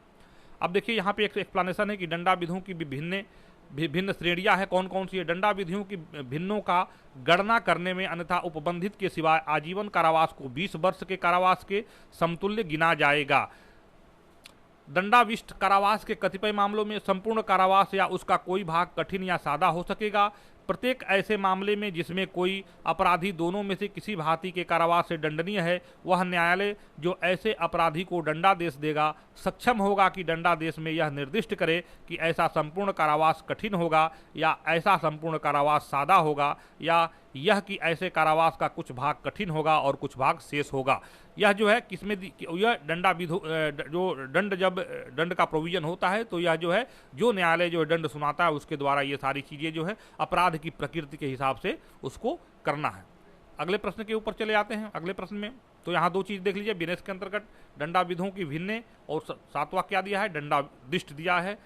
अब देखिए यहाँ पे एक एक्सप्लेनेशन है कि दंडाविधियों की विभिन्न श्रेणियां हैं, कौन कौन सी है। दंडाविधियों की भिन्नों का गणना करने में अन्यथा उपबंधित के सिवाय आजीवन कारावास को 20 वर्ष के कारावास के समतुल्य गिना जाएगा। दंडाविष्ट कारावास के कतिपय मामलों में संपूर्ण कारावास या उसका कोई भाग कठिन या सादा हो सकेगा। प्रत्येक ऐसे मामले में जिसमें कोई अपराधी दोनों में से किसी भांति के कारावास से दंडनीय है, वह न्यायालय जो ऐसे अपराधी को दंडादेश देगा सक्षम होगा कि दंडादेश में यह निर्दिष्ट करे कि ऐसा संपूर्ण कारावास कठिन होगा या ऐसा संपूर्ण कारावास सादा होगा, या यह कि ऐसे कारावास का कुछ भाग कठिन होगा और कुछ भाग शेष होगा। यह जो है किसमें यह दंडाविधो जो जब दंड का प्रोविजन होता है तो यह जो है जो न्यायालय जो दंड सुनाता है उसके द्वारा ये सारी चीज़ें जो है अपराध की प्रकृति के हिसाब से उसको करना है। अगले प्रश्न के ऊपर चले आते हैं। अगले प्रश्न में तो यहाँ दो चीज़ देख लीजिए, बीएनएस के अंतर्गत दंडाविधों की भिन्न और सातवां क्या दिया है, दंडादिष्ट दिया है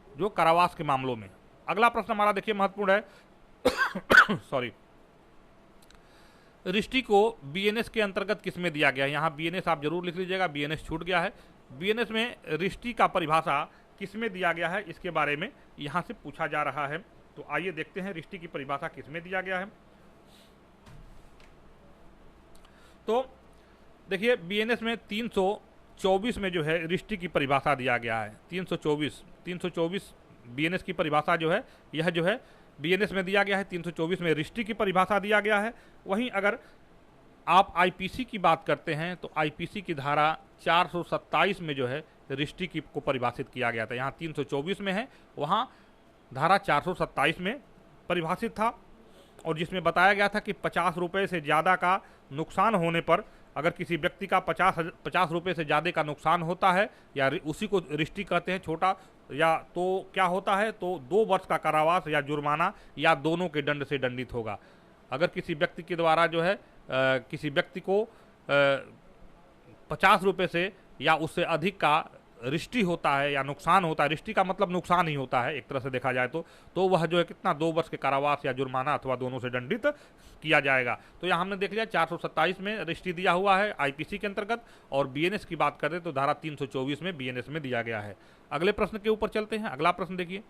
जो कारावास के मामलों में। अगला प्रश्न हमारा देखिए महत्वपूर्ण है सॉरी, रिष्टी को बीएनएस के अंतर्गत किस में दिया गया है। यहाँ बीएनएस आप जरूर लिख लीजिएगा, बीएनएस छूट गया है। बीएनएस में रिष्टी का परिभाषा किस में दिया गया है, इसके बारे में यहाँ से पूछा जा रहा है। तो आइए देखते हैं रिष्टी की परिभाषा किस में दिया गया है। तो देखिए बीएनएस में 324 में जो है रिष्टी की परिभाषा दिया गया है। 324 बीएनएस की परिभाषा जो है यह जो है बीएनएस में दिया गया है। 324 में रिष्टी की परिभाषा दिया गया है। वहीं अगर आप आईपीसी की बात करते हैं तो आईपीसी की धारा 427 में जो है रिष्टी की को परिभाषित किया गया था। यहाँ 324 में है, वहाँ धारा 427 में परिभाषित था, और जिसमें बताया गया था कि 50 रुपये से ज़्यादा का नुकसान होने पर अगर किसी व्यक्ति का 50 रुपये से ज़्यादा का नुकसान होता है या उसी को रिष्टी कहते हैं छोटा, या तो क्या होता है तो 2 वर्ष का कारावास या जुर्माना या दोनों के दंड से दंडित होगा। अगर किसी व्यक्ति के द्वारा जो है किसी व्यक्ति को 50 रुपये से या उससे अधिक का रिष्टी होता है या नुकसान होता है, रिष्टी का मतलब नुकसान ही होता है एक तरह से देखा जाए तो वह जो है कितना 2 वर्ष के कारावास या जुर्माना अथवा दोनों से दंडित किया जाएगा। तो यहाँ हमने देख लिया 427 में रिष्टी दिया हुआ है आईपीसी के अंतर्गत, और बीएनएस की बात करें तो धारा 324 में बीएनएस में दिया गया है। अगले प्रश्न के ऊपर चलते हैं। अगला प्रश्न देखिए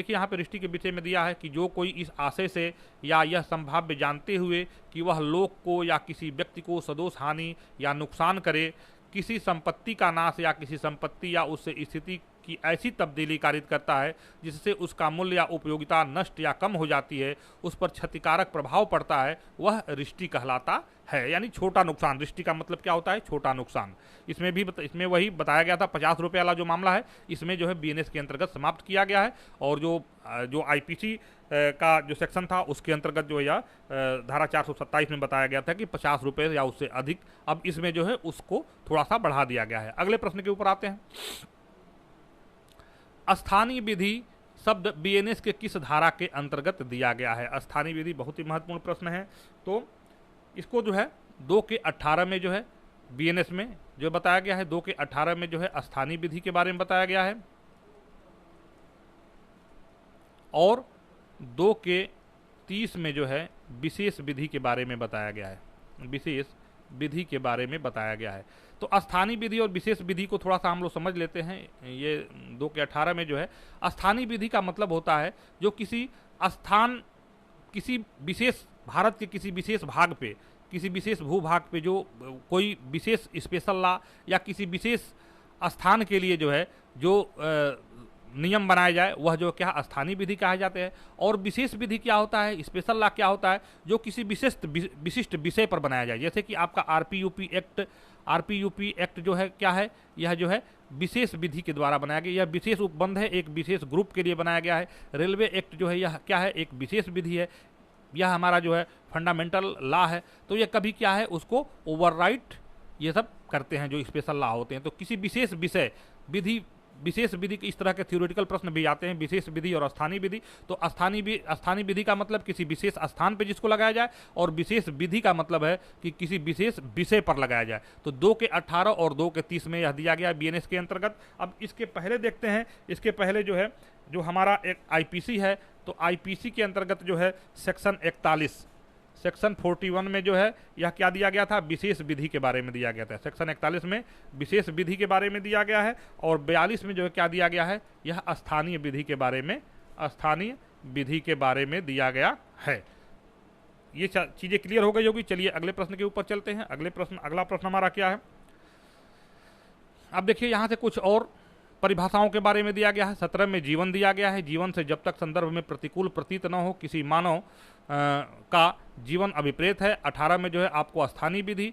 यहाँ पे रिष्टी के विषय में दिया है कि जो कोई इस आशय से या यह संभाव्य जानते हुए कि वह लोक को या किसी व्यक्ति को सदोष हानि या नुकसान करे, किसी संपत्ति का नाश या किसी संपत्ति या उससे स्थिति की ऐसी तब्दीली कारित करता है जिससे उसका मूल्य या उपयोगिता नष्ट या कम हो जाती है, उस पर क्षतिकारक प्रभाव पड़ता है, वह रिष्टी कहलाता है। यानी छोटा नुकसान, रिष्टी का मतलब क्या होता है, छोटा नुकसान। इसमें वही बताया गया था 50 रुपये वाला जो मामला है, इसमें जो है बीएनएस के अंतर्गत समाप्त किया गया है, और जो आईपीसी का जो सेक्शन था उसके अंतर्गत जो यह धारा 427 में बताया गया था कि 50 रुपये या उससे अधिक, अब इसमें जो है उसको थोड़ा सा बढ़ा दिया गया है। अगले प्रश्न के ऊपर आते हैं। स्थानीय विधि शब्द बीएनएस के किस धारा के अंतर्गत दिया गया है। स्थानीय विधि बहुत ही महत्वपूर्ण प्रश्न है। तो इसको जो है 2 के 18 में जो है बीएनएस में जो बताया गया है, 2 के 18 में जो है स्थानीय विधि के बारे में बताया गया है। और 2 के 30 में जो है विशेष विधि के बारे में बताया गया है, विशेष विधि के बारे में बताया गया है। तो स्थानीय विधि और विशेष विधि को थोड़ा सा हम लोग समझ लेते हैं। ये 2 के 18 में जो है स्थानीय विधि का मतलब होता है जो किसी स्थान, किसी विशेष भारत के किसी विशेष भाग पे, किसी विशेष भूभाग पे जो कोई विशेष स्पेशल लॉ या किसी विशेष स्थान के लिए जो है जो नियम बनाया जाए वह जो क्या स्थानीय विधि कहा जाते हैं। और विशेष विधि क्या होता है, स्पेशल लॉ क्या होता है, जो किसी विशिष्ट विषय पर बनाया जाए। जैसे कि आपका आरपीयूपी एक्ट जो है क्या है, यह जो है विशेष विधि के द्वारा बनाया गया, यह विशेष उपबंध है, एक विशेष ग्रुप के लिए बनाया गया है। रेलवे एक्ट जो है यह क्या है, एक विशेष विधि है, यह हमारा जो है फंडामेंटल लॉ है। तो यह कभी क्या है उसको ओवरराइट ये सब करते हैं जो स्पेशल लॉ होते हैं। तो किसी विशेष विषय विधि, विशेष विधि के इस तरह के थ्योरेटिकल प्रश्न भी आते हैं, विशेष विधि और स्थानीय विधि। तो स्थानीय विधि का मतलब किसी विशेष स्थान पे जिसको लगाया जाए, और विशेष विधि का मतलब है कि किसी विशेष विषय पर लगाया जाए। तो 2 के 18 और 2 के 30 में यह दिया गया बीएनएस के अंतर्गत। अब इसके पहले देखते हैं, इसके पहले जो है जो हमारा एक आईपीसी है, तो आईपीसी के अंतर्गत जो है सेक्शन 41, सेक्शन 41 में जो है यह क्या दिया गया था, विशेष विधि के बारे में दिया गया था। सेक्शन 41 में विशेष विधि के बारे में दिया गया है, और 42 में जो है क्या दिया गया है, यह स्थानीय विधि के बारे में, स्थानीय विधि के बारे में दिया गया है। ये चीजें क्लियर हो गई होगी। चलिए अगले प्रश्न के ऊपर चलते हैं। अगला प्रश्न हमारा क्या है, अब देखिए यहाँ से कुछ और परिभाषाओं के बारे में दिया गया है। 17 में जीवन दिया गया है, जीवन से जब तक संदर्भ में प्रतिकूल प्रतीत न हो किसी मानव का जीवन अभिप्रेत है। 18 में जो है आपको स्थानीय विधि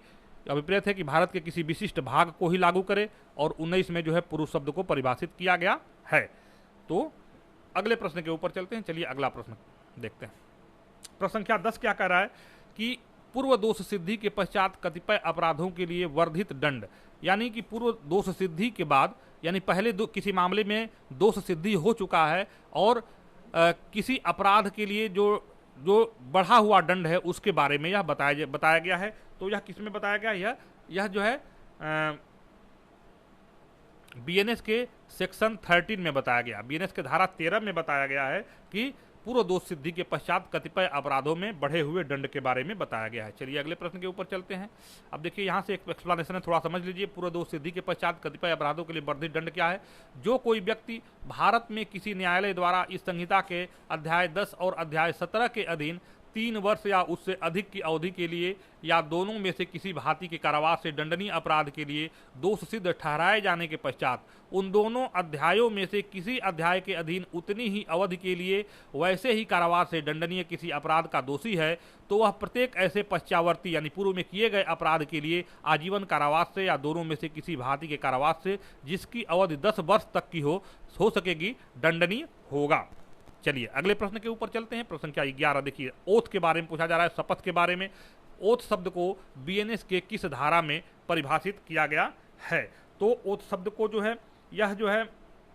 अभिप्रेत है कि भारत के किसी विशिष्ट भाग को ही लागू करे, और 19 में जो है पुरुष शब्द को परिभाषित किया गया है। तो अगले प्रश्न के ऊपर चलते हैं। चलिए अगला प्रश्न देखते हैं। प्रश्न संख्या 10 क्या कह रहा है कि पूर्व दोष सिद्धि के पश्चात कतिपय अपराधों के लिए वर्धित दंड, यानी कि पूर्व दोष सिद्धि के बाद, यानी पहले किसी मामले में दोष सिद्धि हो चुका है और किसी अपराध के लिए जो बढ़ा हुआ दंड है उसके बारे में यह बताया गया है। तो यह किस में बताया गया, यह जो है बीएनएस के सेक्शन 13 में बताया गया, बीएनएस के धारा 13 में बताया गया है कि पूर्व दोष सिद्धि के पश्चात कतिपय अपराधों में बढ़े हुए दंड के बारे में बताया गया है। चलिए अगले प्रश्न के ऊपर चलते हैं। अब देखिए यहाँ से एक एक्सप्लेनेशन है, थोड़ा समझ लीजिए। पूर्व दोष सिद्धि के पश्चात कतिपय अपराधों के लिए वर्धित दंड क्या है। जो कोई व्यक्ति भारत में किसी न्यायालय द्वारा इस संहिता के अध्याय 10 और अध्याय 17 के अधीन 3 वर्ष या उससे अधिक की अवधि के लिए या दोनों में से किसी भांति के कारावास से दंडनीय अपराध के लिए दोष सिद्ध ठहराए जाने के पश्चात उन दोनों अध्यायों में से किसी अध्याय के अधीन उतनी ही अवधि के लिए वैसे ही कारावास से दंडनीय किसी अपराध का दोषी है, तो वह प्रत्येक ऐसे पश्चावर्ती यानी पूर्व में किए गए अपराध के लिए आजीवन कारावास से या दोनों में से किसी भांति के कारावास से जिसकी अवधि 10 वर्ष तक की हो सकेगी दंडनीय होगा। चलिए अगले प्रश्न के ऊपर चलते हैं। प्रश्न संख्या 11 देखिए, ओथ के बारे में पूछा जा रहा है, शपथ के बारे में। ओथ शब्द को बीएनएस के किस धारा में परिभाषित किया गया है। तो ओथ शब्द को जो है यह जो है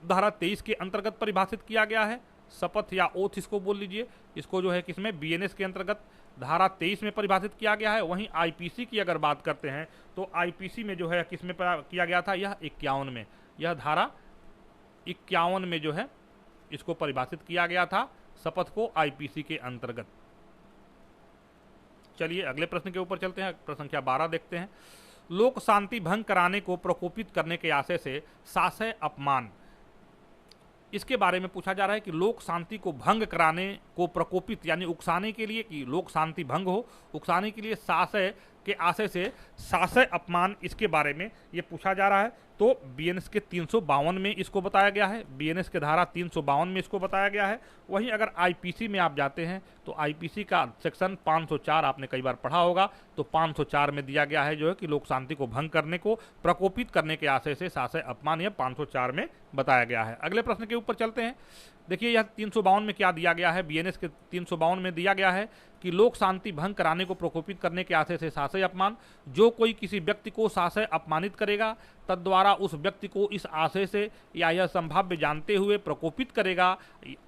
धारा 23 के अंतर्गत परिभाषित किया गया है। शपथ या ओथ इसको बोल लीजिए, इसको जो है किसमें, बीएनएस के अंतर्गत धारा 23 में परिभाषित किया गया है। वहीं आईपीसी की अगर बात करते हैं तो आईपीसी में जो है किसमें किया गया था, यह 51 में, यह धारा 51 में जो है इसको परिभाषित किया गया था, शपथ को आईपीसी के अंतर्गत। चलिए अगले प्रश्न के ऊपर चलते हैं। प्रश्न संख्या 12 देखते हैं। लोक शांति भंग कराने को प्रकोपित करने के आशय से शासय अपमान, इसके बारे में पूछा जा रहा है कि लोक शांति को भंग कराने को प्रकोपित यानी उकसाने के लिए, कि लोक शांति भंग हो, उकसाने के लिए शासय के आशय से शासय अपमान, इसके बारे में ये पूछा जा रहा है। तो बीएनएस के 352 में इसको बताया गया है, बीएनएस के धारा 352 में इसको बताया गया है। वहीं अगर आईपीसी में आप जाते हैं तो आईपीसी का सेक्शन 504 आपने कई बार पढ़ा होगा, तो 504 में दिया गया है जो है कि लोक शांति को भंग करने को प्रकोपित करने के आशय से शासय अपमान, यह 504 में बताया गया है। अगले प्रश्न के ऊपर चलते हैं। देखिए यह 352 में क्या दिया गया है, बीएनएस के 352 में दिया गया है कि लोक शांति भंग कराने को प्रकोपित करने के आशय से शासय अपमान, जो कोई किसी व्यक्ति को शासय अपमानित करेगा तद्वारा उस व्यक्ति को इस आशय से या यह संभाव्य जानते हुए प्रकोपित करेगा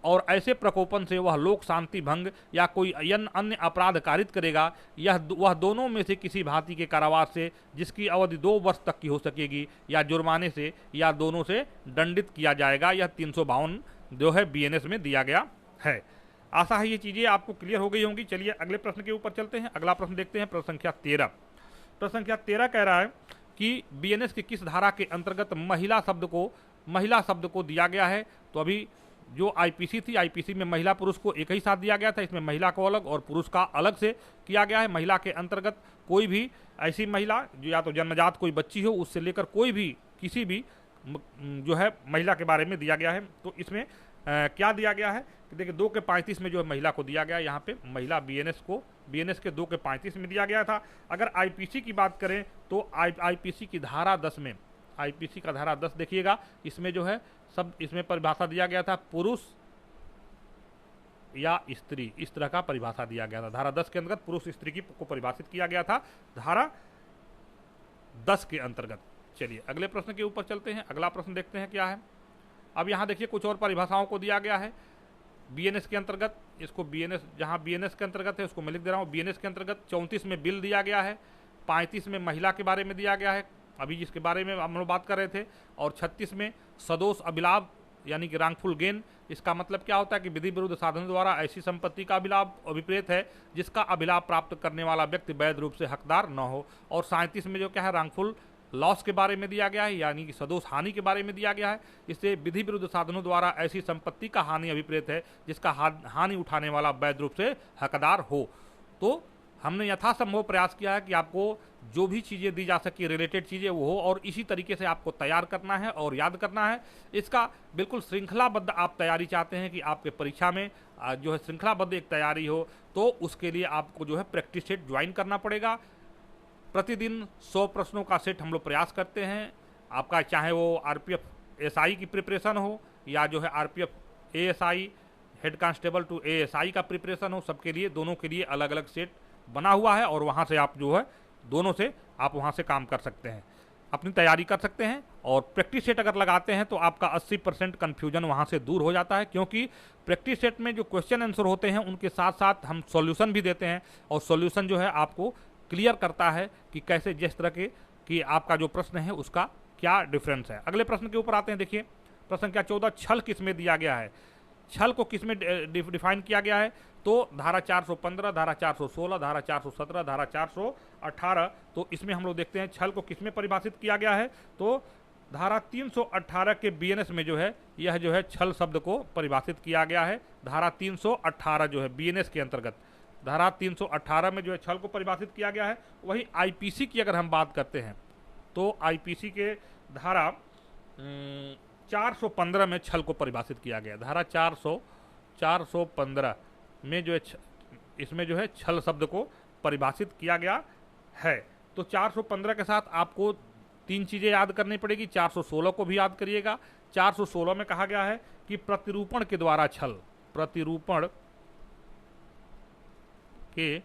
और ऐसे प्रकोपन से वह लोक शांति भंग या कोई अन्य अपराध कारित करेगा, वह दोनों में से किसी भांति के कारावास से जिसकी अवधि 2 वर्ष तक की हो सकेगी या जुर्माने से या दोनों से दंडित किया जाएगा। यह 352 जो है बीएनएस में दिया गया है। आशा है ये चीज़ें आपको क्लियर हो गई होंगी। चलिए अगले प्रश्न के ऊपर चलते हैं। अगला प्रश्न देखते हैं, प्रश्न संख्या 13। प्रश्न संख्या 13 कह रहा है कि बीएनएस की किस धारा के अंतर्गत महिला शब्द को दिया गया है। तो अभी जो आईपीसी थी, आईपीसी में महिला पुरुष को एक ही साथ दिया गया था, इसमें महिला को अलग और पुरुष का अलग से किया गया है। महिला के अंतर्गत कोई भी ऐसी महिला जो या तो जन्मजात कोई बच्ची हो, उससे लेकर कोई भी किसी भी जो है महिला के बारे में दिया गया है। तो इसमें क्या दिया गया है कि देखिए 2 के 35 में जो है महिला को दिया गया है। यहाँ पे महिला बीएनएस के 2 के 35 में दिया गया था। अगर आईपीसी की बात करें तो आईपीसी की धारा 10 में, आईपीसी का धारा 10 देखिएगा, इसमें जो है सब इसमें परिभाषा दिया गया था, पुरुष या स्त्री, इस तरह का परिभाषा दिया गया था। धारा 10 के अंतर्गत पुरुष स्त्री को परिभाषित किया गया था धारा 10 के अंतर्गत। चलिए अगले प्रश्न के ऊपर चलते हैं। अगला प्रश्न देखते हैं क्या है। अब यहाँ देखिए कुछ और परिभाषाओं को दिया गया है बीएनएस के अंतर्गत। इसको बीएनएस, जहाँ बीएनएस के अंतर्गत है उसको मैं लिख दे रहा हूँ। बीएनएस के अंतर्गत 34 में बिल दिया गया है, 35 में महिला के बारे में दिया गया है, अभी जिसके बारे में हम लोग बात कर रहे थे, और 36 में सदोष अभिलाभ यानी कि रॉन्गफुल गेन। इसका मतलब क्या होता है कि विधि विरुद्ध साधनों द्वारा ऐसी संपत्ति का अभिप्रेत है जिसका अभिलाभ प्राप्त करने वाला व्यक्ति वैध रूप से हकदार न हो। और 37 में जो क्या है रॉन्गफुल लॉस के बारे में दिया गया है, यानी कि सदोष हानि के बारे में दिया गया है। इससे विधि विरुद्ध साधनों द्वारा ऐसी संपत्ति का हानि अभिप्रेत है जिसका हानि उठाने वाला वैध रूप से हकदार हो। तो हमने यथासंभव प्रयास किया है कि आपको जो भी चीज़ें दी जा सके रिलेटेड चीज़ें वो हो, और इसी तरीके से आपको तैयार करना है और याद करना है। इसका बिल्कुल श्रृंखलाबद्ध आप तैयारी चाहते हैं कि आपके परीक्षा में जो है श्रृंखलाबद्ध एक तैयारी हो, तो उसके लिए आपको जो है प्रैक्टिस सेट ज्वाइन करना पड़ेगा। प्रतिदिन 100 प्रश्नों का सेट हम लोग प्रयास करते हैं। आपका चाहे वो आरपीएफ एसआई की प्रिपरेशन हो या जो है RPF ASI head constable to ASI का प्रिपरेशन हो, सबके लिए दोनों के लिए अलग अलग सेट बना हुआ है, और वहाँ से आप जो है दोनों से आप वहाँ से काम कर सकते हैं, अपनी तैयारी कर सकते हैं। और प्रैक्टिस सेट अगर लगाते हैं तो आपका 80% कन्फ्यूजन वहाँ से दूर हो जाता है, क्योंकि प्रैक्टिस सेट में जो क्वेश्चन आंसर होते हैं उनके साथ साथ हम सॉल्यूशन भी देते हैं, और सॉल्यूशन जो है आपको क्लियर करता है कि कैसे जिस तरह के कि आपका जो प्रश्न है उसका क्या डिफरेंस है। अगले प्रश्न के ऊपर आते हैं। देखिए प्रश्न क्या 14, छल किस में दिया गया है। छल को किस में डिफाइन किया गया है। तो धारा 415, धारा 416, धारा 417, धारा 418। तो इसमें हम लोग देखते हैं छल को किस में परिभाषित किया गया है। तो धारा 318 के बीएनएस में जो है यह जो है छल शब्द को परिभाषित किया गया है। धारा 318 जो है बीएनएस के अंतर्गत धारा 318 में जो है छल को परिभाषित किया गया है। वही आईपीसी की अगर हम बात करते हैं तो आईपीसी के धारा 415 में छल को परिभाषित किया गया। धारा 415 में जो है इसमें जो है छल शब्द को परिभाषित किया गया है। तो 415 के साथ आपको 3 चीज़ें याद करनी पड़ेगी। 416 को भी याद करिएगा। 416 में कहा गया है कि प्रतिरूपण के द्वारा छल, प्रतिरूपण के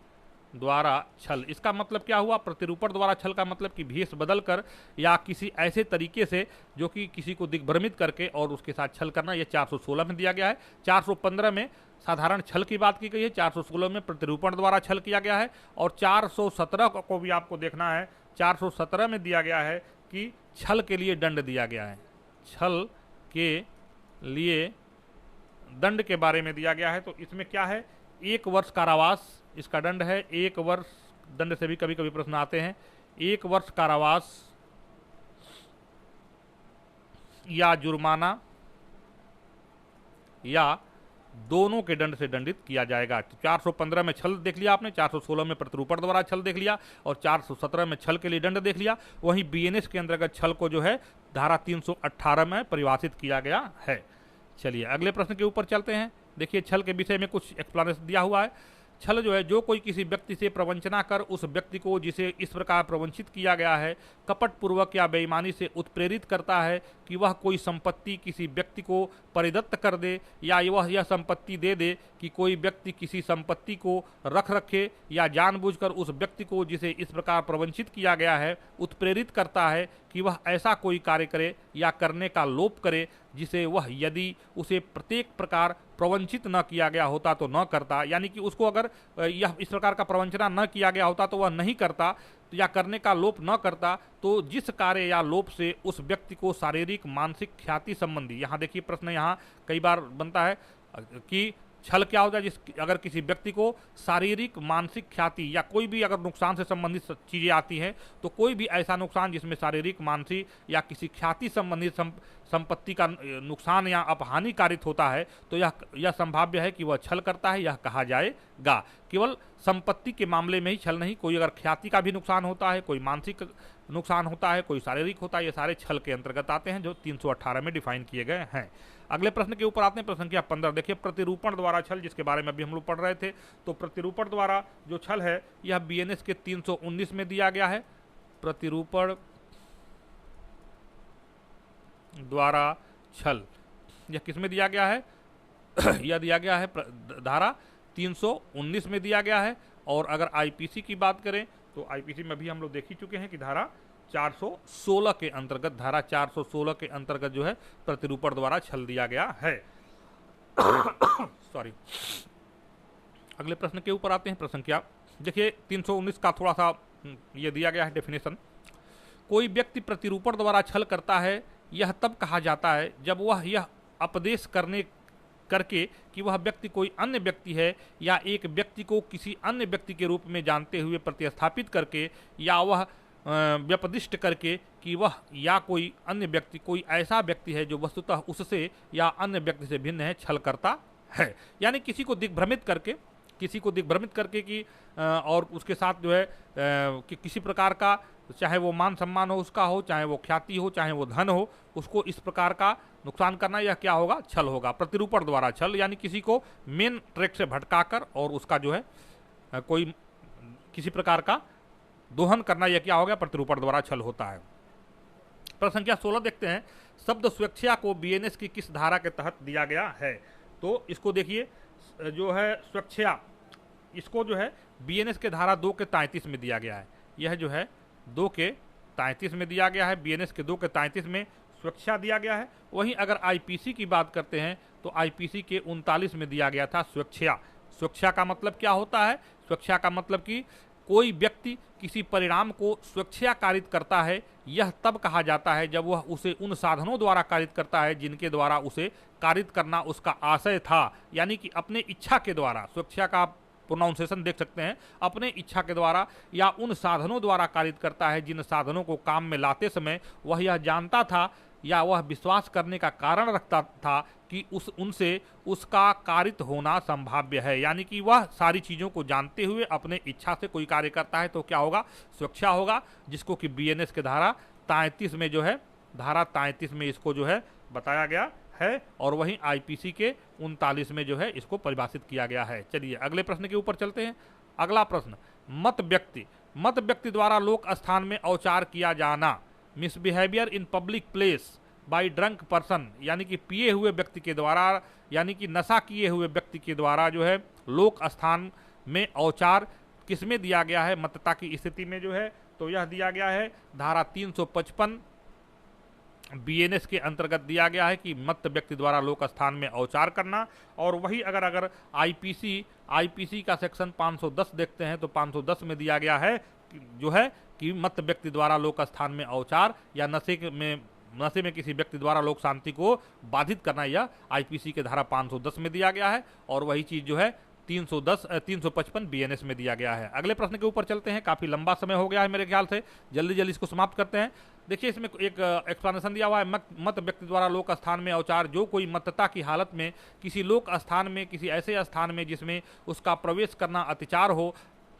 द्वारा छल, इसका मतलब क्या हुआ। प्रतिरूपण द्वारा छल का मतलब कि भेष बदलकर या किसी ऐसे तरीके से जो कि किसी को दिग्भ्रमित करके और उसके साथ छल करना, यह 416 में दिया गया है। 415 में साधारण छल की बात की गई है, 416 में प्रतिरूपण द्वारा छल किया गया है। और 417 को भी आपको देखना है। 417 में दिया गया है कि छल के लिए दंड दिया गया है, छल के लिए दंड के बारे में दिया गया है। तो इसमें क्या है, 1 वर्ष कारावास इसका दंड है। 1 वर्ष दंड से भी कभी कभी प्रश्न आते हैं। 1 वर्ष कारावास या जुर्माना या दोनों के दंड से दंडित किया जाएगा। तो 415 में छल देख लिया आपने, 416 में प्रतिरूपण द्वारा छल देख लिया, और 417 में छल के लिए दंड देख लिया। वहीं बीएनएस के अंतर्गत छल को जो है धारा 318 में परिभाषित किया गया है। चलिए अगले प्रश्न के ऊपर चलते हैं। देखिए छल के विषय में कुछ एक्सप्लेनेशन दिया हुआ है। छल जो है जो कोई किसी व्यक्ति से प्रवंचना कर उस व्यक्ति को जिसे इस प्रकार प्रवंचित किया गया है कपटपूर्वक या बेईमानी से उत्प्रेरित करता है कि वह कोई संपत्ति किसी व्यक्ति को परिदत्त कर दे, या वह यह संपत्ति दे दे कि कोई व्यक्ति किसी संपत्ति को रख रखे, या जानबूझकर उस व्यक्ति को जिसे इस प्रकार प्रवंचित किया गया है उत्प्रेरित करता है कि वह ऐसा कोई कार्य करे या करने का लोप करे जिसे वह यदि उसे प्रत्येक प्रकार प्रवंचित न किया गया होता तो न करता। यानी कि उसको अगर यह इस प्रकार का प्रवंचना न किया गया होता तो वह नहीं करता, या करने का लोप न करता। तो जिस कार्य या लोप से उस व्यक्ति को शारीरिक मानसिक ख्याति संबंधी, यहाँ देखिए प्रश्न यहाँ कई बार बनता है कि छल क्या होता है, अगर किसी व्यक्ति को शारीरिक मानसिक ख्याति या कोई भी अगर नुकसान से संबंधित चीज़ें आती हैं, तो कोई भी ऐसा नुकसान जिसमें शारीरिक मानसिक या किसी ख्याति संबंधित संपत्ति का नुकसान या अपहानि कारित होता है, तो यह संभाव्य है कि वह छल करता है, यह कहा जाएगा। केवल संपत्ति के मामले में ही छल नहीं, कोई अगर ख्याति का भी नुकसान होता है, कोई मानसिक नुकसान होता है, कोई शारीरिक होता है, ये सारे छल के अंतर्गत आते हैं जो 318 में डिफाइन किए गए हैं। अगले प्रश्न के ऊपर आते हैं, प्रश्न संख्या 15। देखिए, प्रतिरूपण द्वारा छल, जिसके बारे में अभी हम लोग पढ़ रहे थे। तो प्रतिरूपण द्वारा जो छल है यह बीएनएस के 319 में दिया गया है। प्रतिरूपण द्वारा छल यह किस में दिया गया है? यह दिया गया है धारा 319 में दिया गया है। और अगर आईपीसी की बात करें तो आईपीसी में भी हम लोग देख ही चुके हैं कि धारा 416 के अंतर्गत, धारा 416 के अंतर्गत जो है प्रतिरूपण द्वारा छल दिया गया है। सॉरी। अगले प्रश्न के ऊपर आते हैं, प्रश्न क्या? देखिए, 319 का थोड़ा सा ये दिया गया है डेफिनेशन। कोई व्यक्ति प्रतिरूपण द्वारा छल करता है, यह तब कहा जाता है जब वह यह उपदेश करके कि वह व्यक्ति कोई अन्य व्यक्ति है, या एक व्यक्ति को किसी अन्य व्यक्ति के रूप में जानते हुए प्रतिस्थापित करके, या वह व्यपदिष्ट करके कि वह या कोई अन्य व्यक्ति कोई ऐसा व्यक्ति है जो वस्तुतः उससे या अन्य व्यक्ति से भिन्न है, छल करता है। यानी किसी को दिग्भ्रमित करके कि और उसके साथ जो है कि किसी प्रकार का, चाहे वो मान सम्मान हो उसका हो, चाहे वो ख्याति हो, चाहे वो धन हो, उसको इस प्रकार का नुकसान करना, यह क्या होगा? छल होगा। प्रतिरूपण द्वारा छल यानी किसी को मेन ट्रैक से भटकाकर और उसका जो है कोई किसी प्रकार का दोहन करना, यह क्या हो गया? प्रतिरूपण द्वारा छल होता है। प्रश्न संख्या 16 देखते हैं, शब्द स्वेच्छा को बीएनएस की किस धारा के तहत दिया गया है? तो इसको देखिए, जो है स्वेच्छा, इसको जो है बीएनएस के धारा 2 के 33 में दिया गया है। यह जो है 2 के 33 में दिया गया है, बीएनएस के 2 के 33 में स्वेच्छा दिया गया है। वहीं अगर आईपीसी की बात करते हैं तो आईपीसी के 39 में दिया गया था स्वेच्छा। स्वेच्छा का मतलब क्या होता है? स्वेच्छा का मतलब कि कोई व्यक्ति किसी परिणाम को स्वेच्छा कारित करता है, यह तब कहा जाता है जब वह उसे उन साधनों द्वारा कारित करता है जिनके द्वारा उसे कारित करना उसका आशय था। यानी कि अपने इच्छा के द्वारा, स्वेच्छा का प्रोनाउंसिएशन देख सकते हैं, अपने इच्छा के द्वारा या उन साधनों द्वारा कारित करता है जिन साधनों को काम में लाते समय वह यह जानता था या वह विश्वास करने का कारण रखता था कि उनसे उसका कारित होना संभाव्य है। यानी कि वह सारी चीज़ों को जानते हुए अपने इच्छा से कोई कार्य करता है तो क्या होगा? स्वेच्छा होगा, जिसको कि बीएनएस के धारा 33 में जो है, धारा 33 में इसको जो है बताया गया है। और वहीं आईपीसी के 39 में जो है इसको परिभाषित किया गया है। चलिए अगले प्रश्न के ऊपर चलते हैं। अगला प्रश्न, मत व्यक्ति द्वारा लोक स्थान में औचार किया जाना, misbehaviour in public place by drunk person, यानी कि पिए हुए व्यक्ति के द्वारा, यानी कि नशा किए हुए व्यक्ति के द्वारा जो है लोक स्थान में औचार किसमें दिया गया है? मतता की स्थिति में जो है, तो यह दिया गया है धारा 355 बीएनएस के अंतर्गत दिया गया है कि मत व्यक्ति द्वारा लोक स्थान में औचार करना। और वही अगर आईपीसी का सेक्शन 510 देखते हैं तो 510 में दिया गया है जो है कि मत व्यक्ति द्वारा लोक स्थान में औचार या नशे में किसी व्यक्ति द्वारा लोक शांति को बाधित करना, यह आईपीसी के धारा 510 में दिया गया है। और वही चीज जो है 355 बीएनएस में दिया गया है। अगले प्रश्न के ऊपर चलते हैं। काफी लंबा समय हो गया है मेरे ख्याल से, जल्दी इसको समाप्त करते हैं। देखिए, इसमें एक एक्सप्लेनेशन दिया हुआ है, मत व्यक्ति द्वारा लोक स्थान में औचार, जो कोई मतता की हालत में किसी लोक स्थान में, किसी ऐसे स्थान में जिसमें उसका प्रवेश करना अतिचार हो,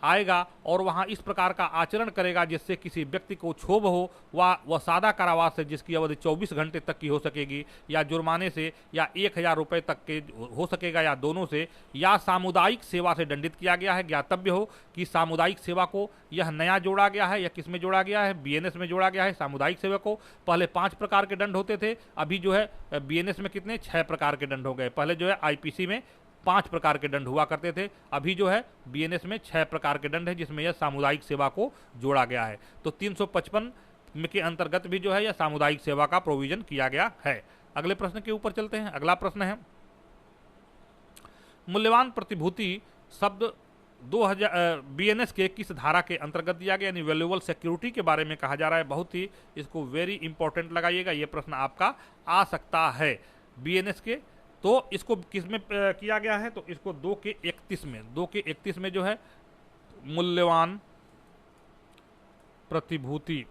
आएगा और वहाँ इस प्रकार का आचरण करेगा जिससे किसी व्यक्ति को क्षोभ हो, वह सादा कारावास से जिसकी अवधि 24 घंटे तक की हो सकेगी, या जुर्माने से या 1000 रुपये तक के हो सकेगा, या दोनों से, या सामुदायिक सेवा से दंडित किया गया है। ज्ञातव्य हो कि सामुदायिक सेवा को यह नया जोड़ा गया है, या किस में जोड़ा गया है? बीएनएस में जोड़ा गया है। सामुदायिक सेवा को पहले 5 प्रकार के दंड होते थे, अभी जो है बीएनएस में कितने? 6 प्रकार के दंड हो गए। पहले जो है आईपीसी में 5 प्रकार के दंड हुआ करते थे, अभी जो है बीएनएस में 6 प्रकार के दंड है, जिसमें यह सामुदायिक सेवा को जोड़ा गया है। तो 355 के अंतर्गत भी जो है यह सामुदायिक सेवा का प्रोविजन किया गया है। अगले प्रश्न के ऊपर चलते हैं। अगला प्रश्न है, मूल्यवान प्रतिभूति शब्द 2000 बीएनएस के किस धारा के अंतर्गत दिया गया? यानी वैल्यूएबल सिक्योरिटी के बारे में कहा जा रहा है। बहुत ही इसको वेरी इंपॉर्टेंट लगाइएगा, यह प्रश्न आपका आ सकता है। बीएनएस के तो इसको किस में किया गया है, तो इसको 2 के 31 में, 2 के 31 में जो है मूल्यवान प्रतिभूति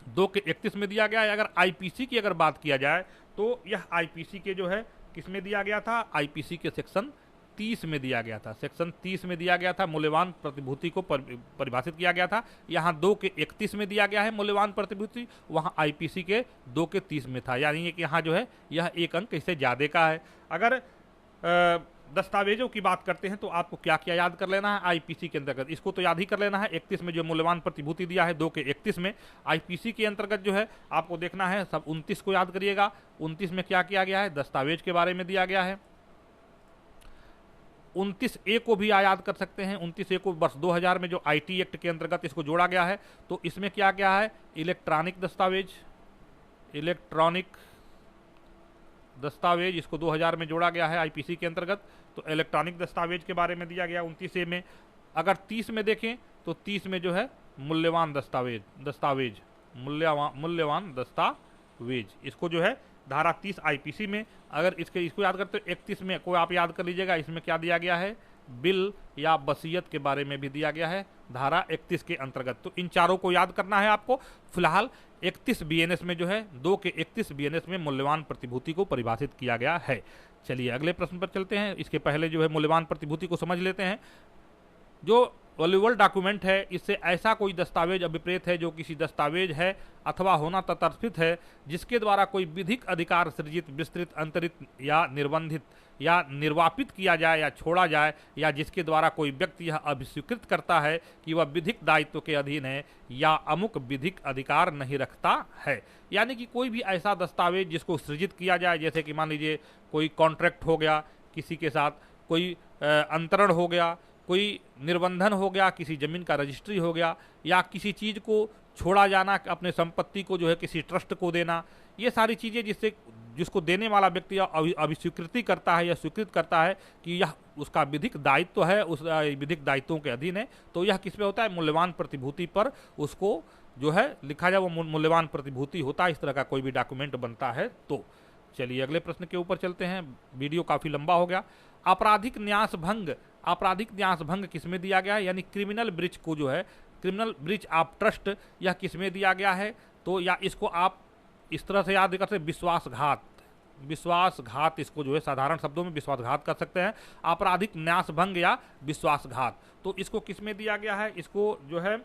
2 के 31 में दिया गया है। अगर आईपीसी की अगर बात किया जाए तो यह आईपीसी के जो है किस में दिया गया था, आईपीसी के सेक्शन 30 में दिया गया था, सेक्शन 30 में दिया गया था, मूल्यवान प्रतिभूति को परिभाषित किया गया था। यहाँ 2 के 31 में दिया गया है मूल्यवान प्रतिभूति, वहाँ आईपीसी के 2 के 30 में था, यानी कि यहाँ जो है यह एक अंक इससे ज़्यादा का है। अगर दस्तावेजों की बात करते हैं तो आपको क्या क्या याद कर लेना है आईपीसी के अंतर्गत, इसको तो याद ही कर लेना है। 31 में जो मूल्यवान प्रतिभूति दिया है 2 के 31 में, आईपीसी के अंतर्गत जो है आपको देखना है सब 29 को याद करिएगा। 29 में क्या किया गया है, दस्तावेज के बारे में दिया गया है। 29A को भी याद कर सकते हैं। 29A को वर्ष 2000 में जो आईटी एक्ट के अंतर्गत इसको जोड़ा गया है, तो इसमें क्या क्या है, इलेक्ट्रॉनिक दस्तावेज, इलेक्ट्रॉनिक दस्तावेज इसको 2000 में जोड़ा गया है आईपीसी के अंतर्गत, तो इलेक्ट्रॉनिक दस्तावेज के बारे में दिया गया 29A में। अगर 30 में देखें तो 30 में जो है मूल्यवान दस्तावेज मूल्यवान दस्तावेज, इसको जो है धारा 30 आईपीसी में, अगर इसको याद करते हो 31 में कोई आप याद कर लीजिएगा, इसमें क्या दिया गया है, बिल या वसीयत के बारे में भी दिया गया है धारा 31 के अंतर्गत। तो इन चारों को याद करना है आपको। फिलहाल 31 बीएनएस में जो है 2 के 31 बीएनएस में मूल्यवान प्रतिभूति को परिभाषित किया गया है। चलिए अगले प्रश्न पर चलते हैं। इसके पहले जो है मूल्यवान प्रतिभूति को समझ लेते हैं। जो वैल्यूएबल डॉक्यूमेंट है, इससे ऐसा कोई दस्तावेज अभिप्रेत है जो किसी दस्तावेज है अथवा होना तथार्थित है जिसके द्वारा कोई विधिक अधिकार सृजित, विस्तृत, अंतरित या निर्बंधित या निर्वापित किया जाए या छोड़ा जाए, या जिसके द्वारा कोई व्यक्ति यह अभिस्वीकृत करता है कि वह विधिक दायित्व के अधीन है या अमुक विधिक अधिकार नहीं रखता है। यानी कि कोई भी ऐसा दस्तावेज जिसको सृजित किया जाए, जैसे कि मान लीजिए कोई कॉन्ट्रैक्ट हो गया किसी के साथ, कोई अंतरण हो गया, कोई निर्बंधन हो गया, किसी जमीन का रजिस्ट्री हो गया, या किसी चीज़ को छोड़ा जाना, अपने संपत्ति को जो है किसी ट्रस्ट को देना, ये सारी चीज़ें जिसको देने वाला व्यक्ति अभिस्वीकृति करता है या स्वीकृत करता है कि यह उसका विधिक दायित्व है, उस विधिक दायित्वों के अधीन है, तो यह किस पे होता है, मूल्यवान प्रतिभूति पर उसको जो है लिखा जाए, वो मूल्यवान प्रतिभूति होता है। इस तरह का कोई भी डॉक्यूमेंट बनता है तो। चलिए अगले प्रश्न के ऊपर चलते हैं, वीडियो काफ़ी लंबा हो गया। आपराधिक न्यास भंग किस में दिया गया है, यानी क्रिमिनल ब्रीच को जो है, क्रिमिनल ब्रीच ऑफ ट्रस्ट, यह किस में दिया गया है, तो या इसको आप इस तरह से याद करते हैं, विश्वासघात, इसको जो है साधारण शब्दों में विश्वासघात कर सकते हैं, आपराधिक न्यास भंग या विश्वासघात। तो इसको किस में दिया गया है, इसको जो है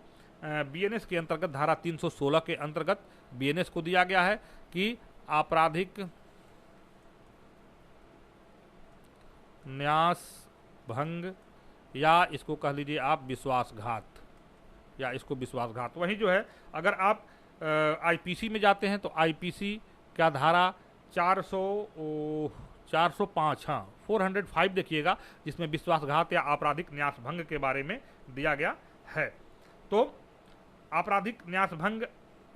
बीएनएस के अंतर्गत धारा 316 के अंतर्गत बीएनएस को दिया गया है कि आपराधिक न्यास भंग, या इसको कह लीजिए आप विश्वासघात, या इसको विश्वासघात। वहीं जो है अगर आप आईपीसी में जाते हैं तो आईपीसी का धारा 405, हाँ 405 देखिएगा, जिसमें विश्वासघात या आपराधिक न्यास भंग के बारे में दिया गया है। तो आपराधिक न्यास भंग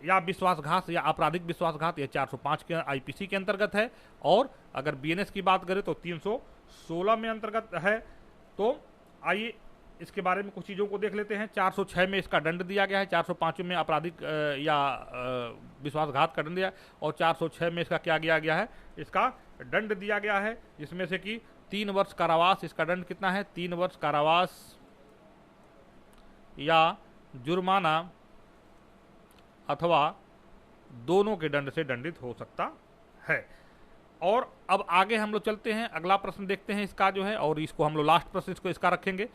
या विश्वासघात या आपराधिक विश्वासघात यह 405 के आईपीसी के अंतर्गत है, और अगर बीएनएस की बात करें तो 316 में अंतर्गत है। तो आइए इसके बारे में कुछ चीज़ों को देख लेते हैं। 406 में इसका दंड दिया गया है, 405 में आपराधिक या विश्वासघात का दंड दिया, और 406 में इसका क्या किया गया है, इसका दंड दिया गया है, जिसमें से कि 3 वर्ष कारावास, इसका दंड कितना है, 3 वर्ष कारावास या जुर्माना अथवा दोनों के दंड से दंडित हो सकता है। और अब आगे हम लोग चलते हैं, अगला प्रश्न देखते हैं इसका जो है, और इसको हम लोग लास्ट प्रश्न इसको इसका रखेंगे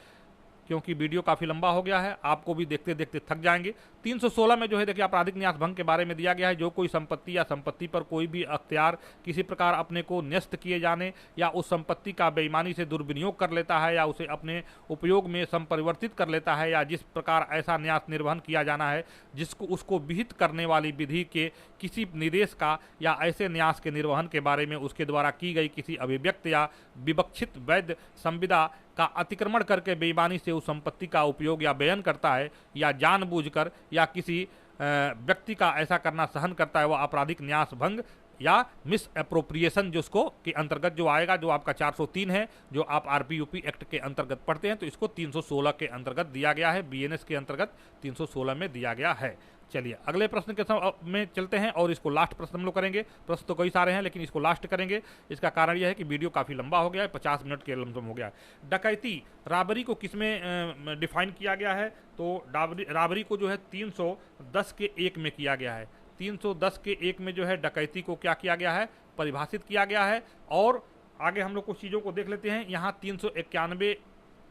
क्योंकि वीडियो काफ़ी लंबा हो गया है, आपको भी देखते देखते थक जाएंगे। 316 में जो है देखिए आपराधिक न्यास भंग के बारे में दिया गया है, जो कोई संपत्ति या संपत्ति पर कोई भी अख्तियार किसी प्रकार अपने को न्यस्त किए जाने या उस संपत्ति का बेईमानी से दुर्विनियोग कर लेता है या उसे अपने उपयोग में संपरिवर्तित कर लेता है, या जिस प्रकार ऐसा न्यास निर्वहन किया जाना है जिसको उसको विहित करने वाली विधि के किसी निर्देश का या ऐसे न्यास के निर्वहन के बारे में उसके द्वारा की गई किसी अभिव्यक्त या विवक्षित वैध संविदा का अतिक्रमण करके बेईमानी से उस संपत्ति का उपयोग या व्ययन करता है, या जानबूझकर या किसी व्यक्ति का ऐसा करना सहन करता है, वह आपराधिक न्यास भंग या मिस एप्रोप्रिएशन जो उसको के अंतर्गत जो आएगा, जो आपका 403 है, जो आप आरपीयूपी एक्ट के अंतर्गत पढ़ते हैं, तो इसको 316 के अंतर्गत दिया गया है, बीएनएस के अंतर्गत 316 में दिया गया है। चलिए अगले प्रश्न के में चलते हैं और इसको लास्ट प्रश्न हम लोग करेंगे। प्रश्न तो कई सारे हैं लेकिन इसको लास्ट करेंगे। इसका कारण यह है कि वीडियो काफ़ी लंबा हो गया है, 50 मिनट के लमसम हो गया है। डकैती रॉबरी को किसमें डिफाइन किया गया है? तो रॉबरी को जो है 310 के 1 में किया गया है। 310 के 1 में जो है डकैती को क्या किया गया है? परिभाषित किया गया है। और आगे हम लोग कुछ चीज़ों को देख लेते हैं। यहाँ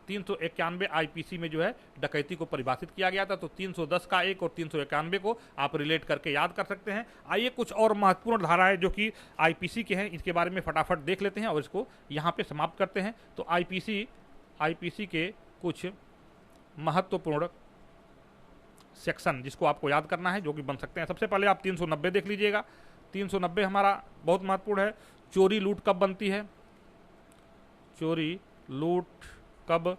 391 आईपीसी में जो है डकैती को परिभाषित किया गया था। तो 310 का 1 और 391 को आप रिलेट करके याद कर सकते हैं। आइए कुछ और महत्वपूर्ण धाराएं जो कि आईपीसी के हैं इसके बारे में फटाफट देख लेते हैं और इसको यहाँ पे समाप्त करते हैं। तो आईपीसी के कुछ महत्वपूर्ण सेक्शन जिसको आपको याद करना है जो कि बन सकते हैं। सबसे पहले आप 390 देख लीजिएगा। 390 हमारा बहुत महत्वपूर्ण है। चोरी लूट कब बनती है? चोरी लूट कब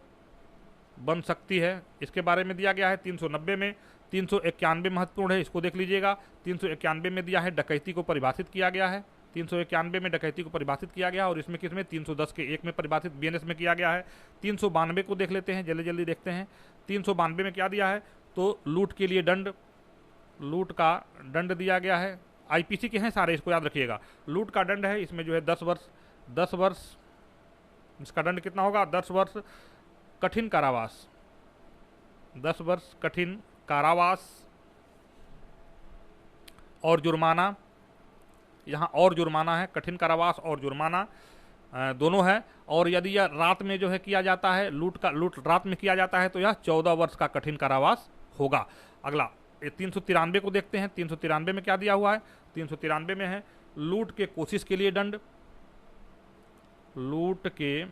बन सकती है इसके बारे में दिया गया है 390 में। 391 महत्वपूर्ण है, इसको देख लीजिएगा। 391 में दिया है डकैती को परिभाषित किया गया है। 391 में डकैती को परिभाषित किया गया और इसमें किसमें? 310 के 1 में परिभाषित बीएनएस में किया गया है। 392 को देख लेते हैं, जल्दी जल्दी देखते हैं। 392 में क्या दिया है? तो लूट के लिए दंड, लूट का दंड दिया गया है। आईपीसी के हैं सारे, इसको याद रखिएगा। लूट का दंड है, इसमें जो है 10 वर्ष इसका दंड कितना होगा? 10 वर्ष कठिन कारावास। 10 वर्ष कठिन कारावास और जुर्माना। यहाँ और जुर्माना है, कठिन कारावास और जुर्माना दोनों है। और यदि यह रात में जो है किया जाता है, लूट रात में किया जाता है तो यह 14 वर्ष का कठिन कारावास होगा। अगला 393 को देखते हैं। 393 में क्या दिया हुआ है? 393 में है लूट के कोशिश के लिए दंड। लूट के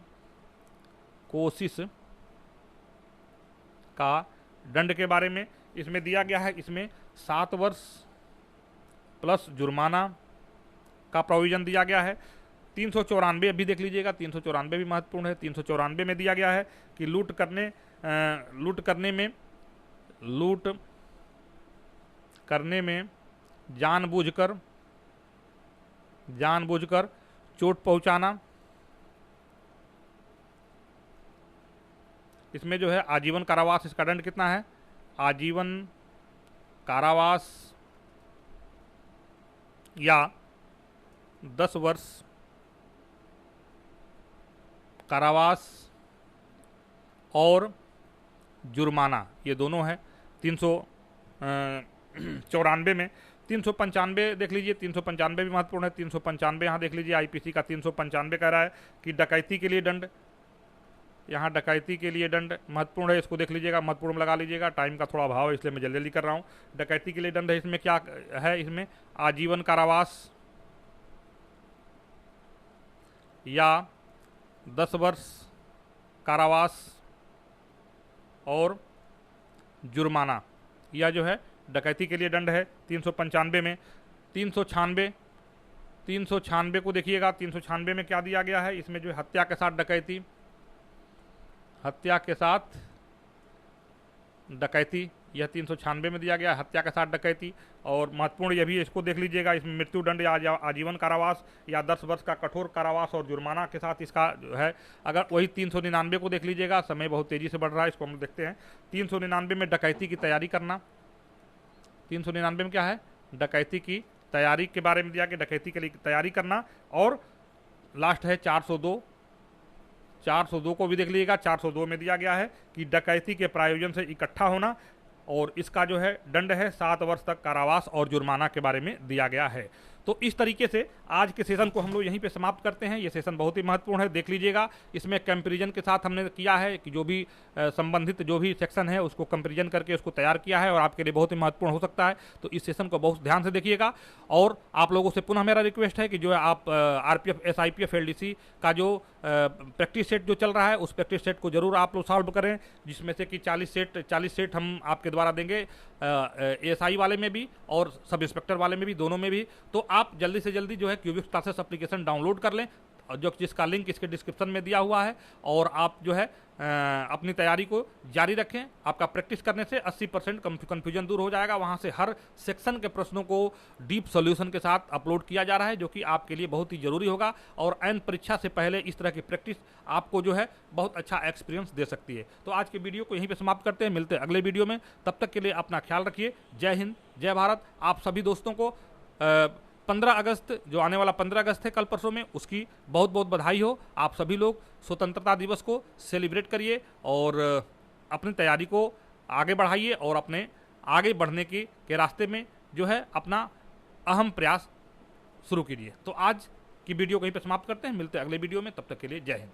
कोशिश का दंड के बारे में इसमें दिया गया है। इसमें 7 वर्ष प्लस जुर्माना का प्रोविजन दिया गया है। 394 अभी देख लीजिएगा। 394 भी महत्वपूर्ण है। 394 में दिया गया है कि लूट करने में जानबूझकर चोट पहुंचाना। इसमें जो है आजीवन कारावास, इसका दंड कितना है? आजीवन कारावास या 10 वर्ष कारावास और जुर्माना, ये दोनों है 394 में। 395 देख लीजिए। 395 भी महत्वपूर्ण है। 395 यहाँ देख लीजिए। आईपीसी का 395 कह रहा है कि डकैती के लिए दंड, यहाँ डकैती के लिए दंड महत्वपूर्ण है, इसको देख लीजिएगा। महत्वपूर्ण लगा लीजिएगा, टाइम का थोड़ा अभाव है इसलिए मैं जल्दी जल्दी कर रहा हूँ। डकैती के लिए दंड है, इसमें क्या है? इसमें आजीवन कारावास या 10 वर्ष कारावास और जुर्माना, यह जो है डकैती के लिए दंड है 395 में। 396 को देखिएगा। 396 में क्या दिया गया है? इसमें जो है हत्या के साथ डकैती, हत्या के साथ डकैती, यह 396 में दिया गया है, हत्या के साथ डकैती। और महत्वपूर्ण यह भी, इसको देख लीजिएगा। इसमें मृत्युदंड या आजीवन कारावास या 10 वर्ष का कठोर कारावास और जुर्माना के साथ इसका जो है। अगर वही 399 को देख लीजिएगा, समय बहुत तेजी से बढ़ रहा है, इसको हम देखते हैं। 399 में डकैती की तैयारी करना। 399 में क्या है? डकैती की तैयारी के बारे में दिया कि डकैती के लिए तैयारी करना। और लास्ट है 402। 402 को भी देख लीजिएगा। 402 में दिया गया है कि डकैती के प्रायोजन से इकट्ठा होना और इसका जो है दंड है 7 वर्ष तक कारावास और जुर्माना के बारे में दिया गया है। तो इस तरीके से आज के सेशन को हम लोग यहीं पे समाप्त करते हैं। ये सेशन बहुत ही महत्वपूर्ण है, देख लीजिएगा। इसमें कंपैरिजन के साथ हमने किया है कि जो भी संबंधित जो भी सेक्शन है उसको कंपैरिजन करके उसको तैयार किया है और आपके लिए बहुत ही महत्वपूर्ण हो सकता है। तो इस सेशन को बहुत ध्यान से देखिएगा। और आप लोगों से पुनः मेरा रिक्वेस्ट है कि जो है आप आरपीएफ, एसआईपीएफ, एलडीसी का जो प्रैक्टिस सेट जो चल रहा है उस प्रैक्टिस सेट को जरूर आप लोग सॉल्व करें, जिसमें से कि 40 सेट हम आपके द्वारा देंगे, एएसआई वाले में भी और सब इंस्पेक्टर वाले में भी, दोनों में भी। तो आप जल्दी से जल्दी जो है क्यूबिक्स क्लासेस एप्लीकेशन डाउनलोड कर लें। जो जिसका लिंक इसके डिस्क्रिप्शन में दिया हुआ है। और आप जो है अपनी तैयारी को जारी रखें। आपका प्रैक्टिस करने से 80% कन्फ्यूजन दूर हो जाएगा। वहाँ से हर सेक्शन के प्रश्नों को डीप सॉल्यूशन के साथ अपलोड किया जा रहा है, जो कि आपके लिए बहुत ही ज़रूरी होगा। और एन परीक्षा से पहले इस तरह की प्रैक्टिस आपको जो है बहुत अच्छा एक्सपीरियंस दे सकती है। तो आज के वीडियो को यहीं पर समाप्त करते हैं, मिलते हैं अगले वीडियो में। तब तक के लिए अपना ख्याल रखिए। जय हिंद, जय भारत। आप सभी दोस्तों को 15 अगस्त, जो आने वाला 15 अगस्त है कल परसों में, उसकी बहुत बहुत बधाई हो। आप सभी लोग स्वतंत्रता दिवस को सेलिब्रेट करिए और अपनी तैयारी को आगे बढ़ाइए और अपने आगे बढ़ने के रास्ते में जो है अपना अहम प्रयास शुरू कीजिए। तो आज की वीडियो कहीं पर समाप्त करते हैं, मिलते हैं अगले वीडियो में। तब तक के लिए जय हिंद।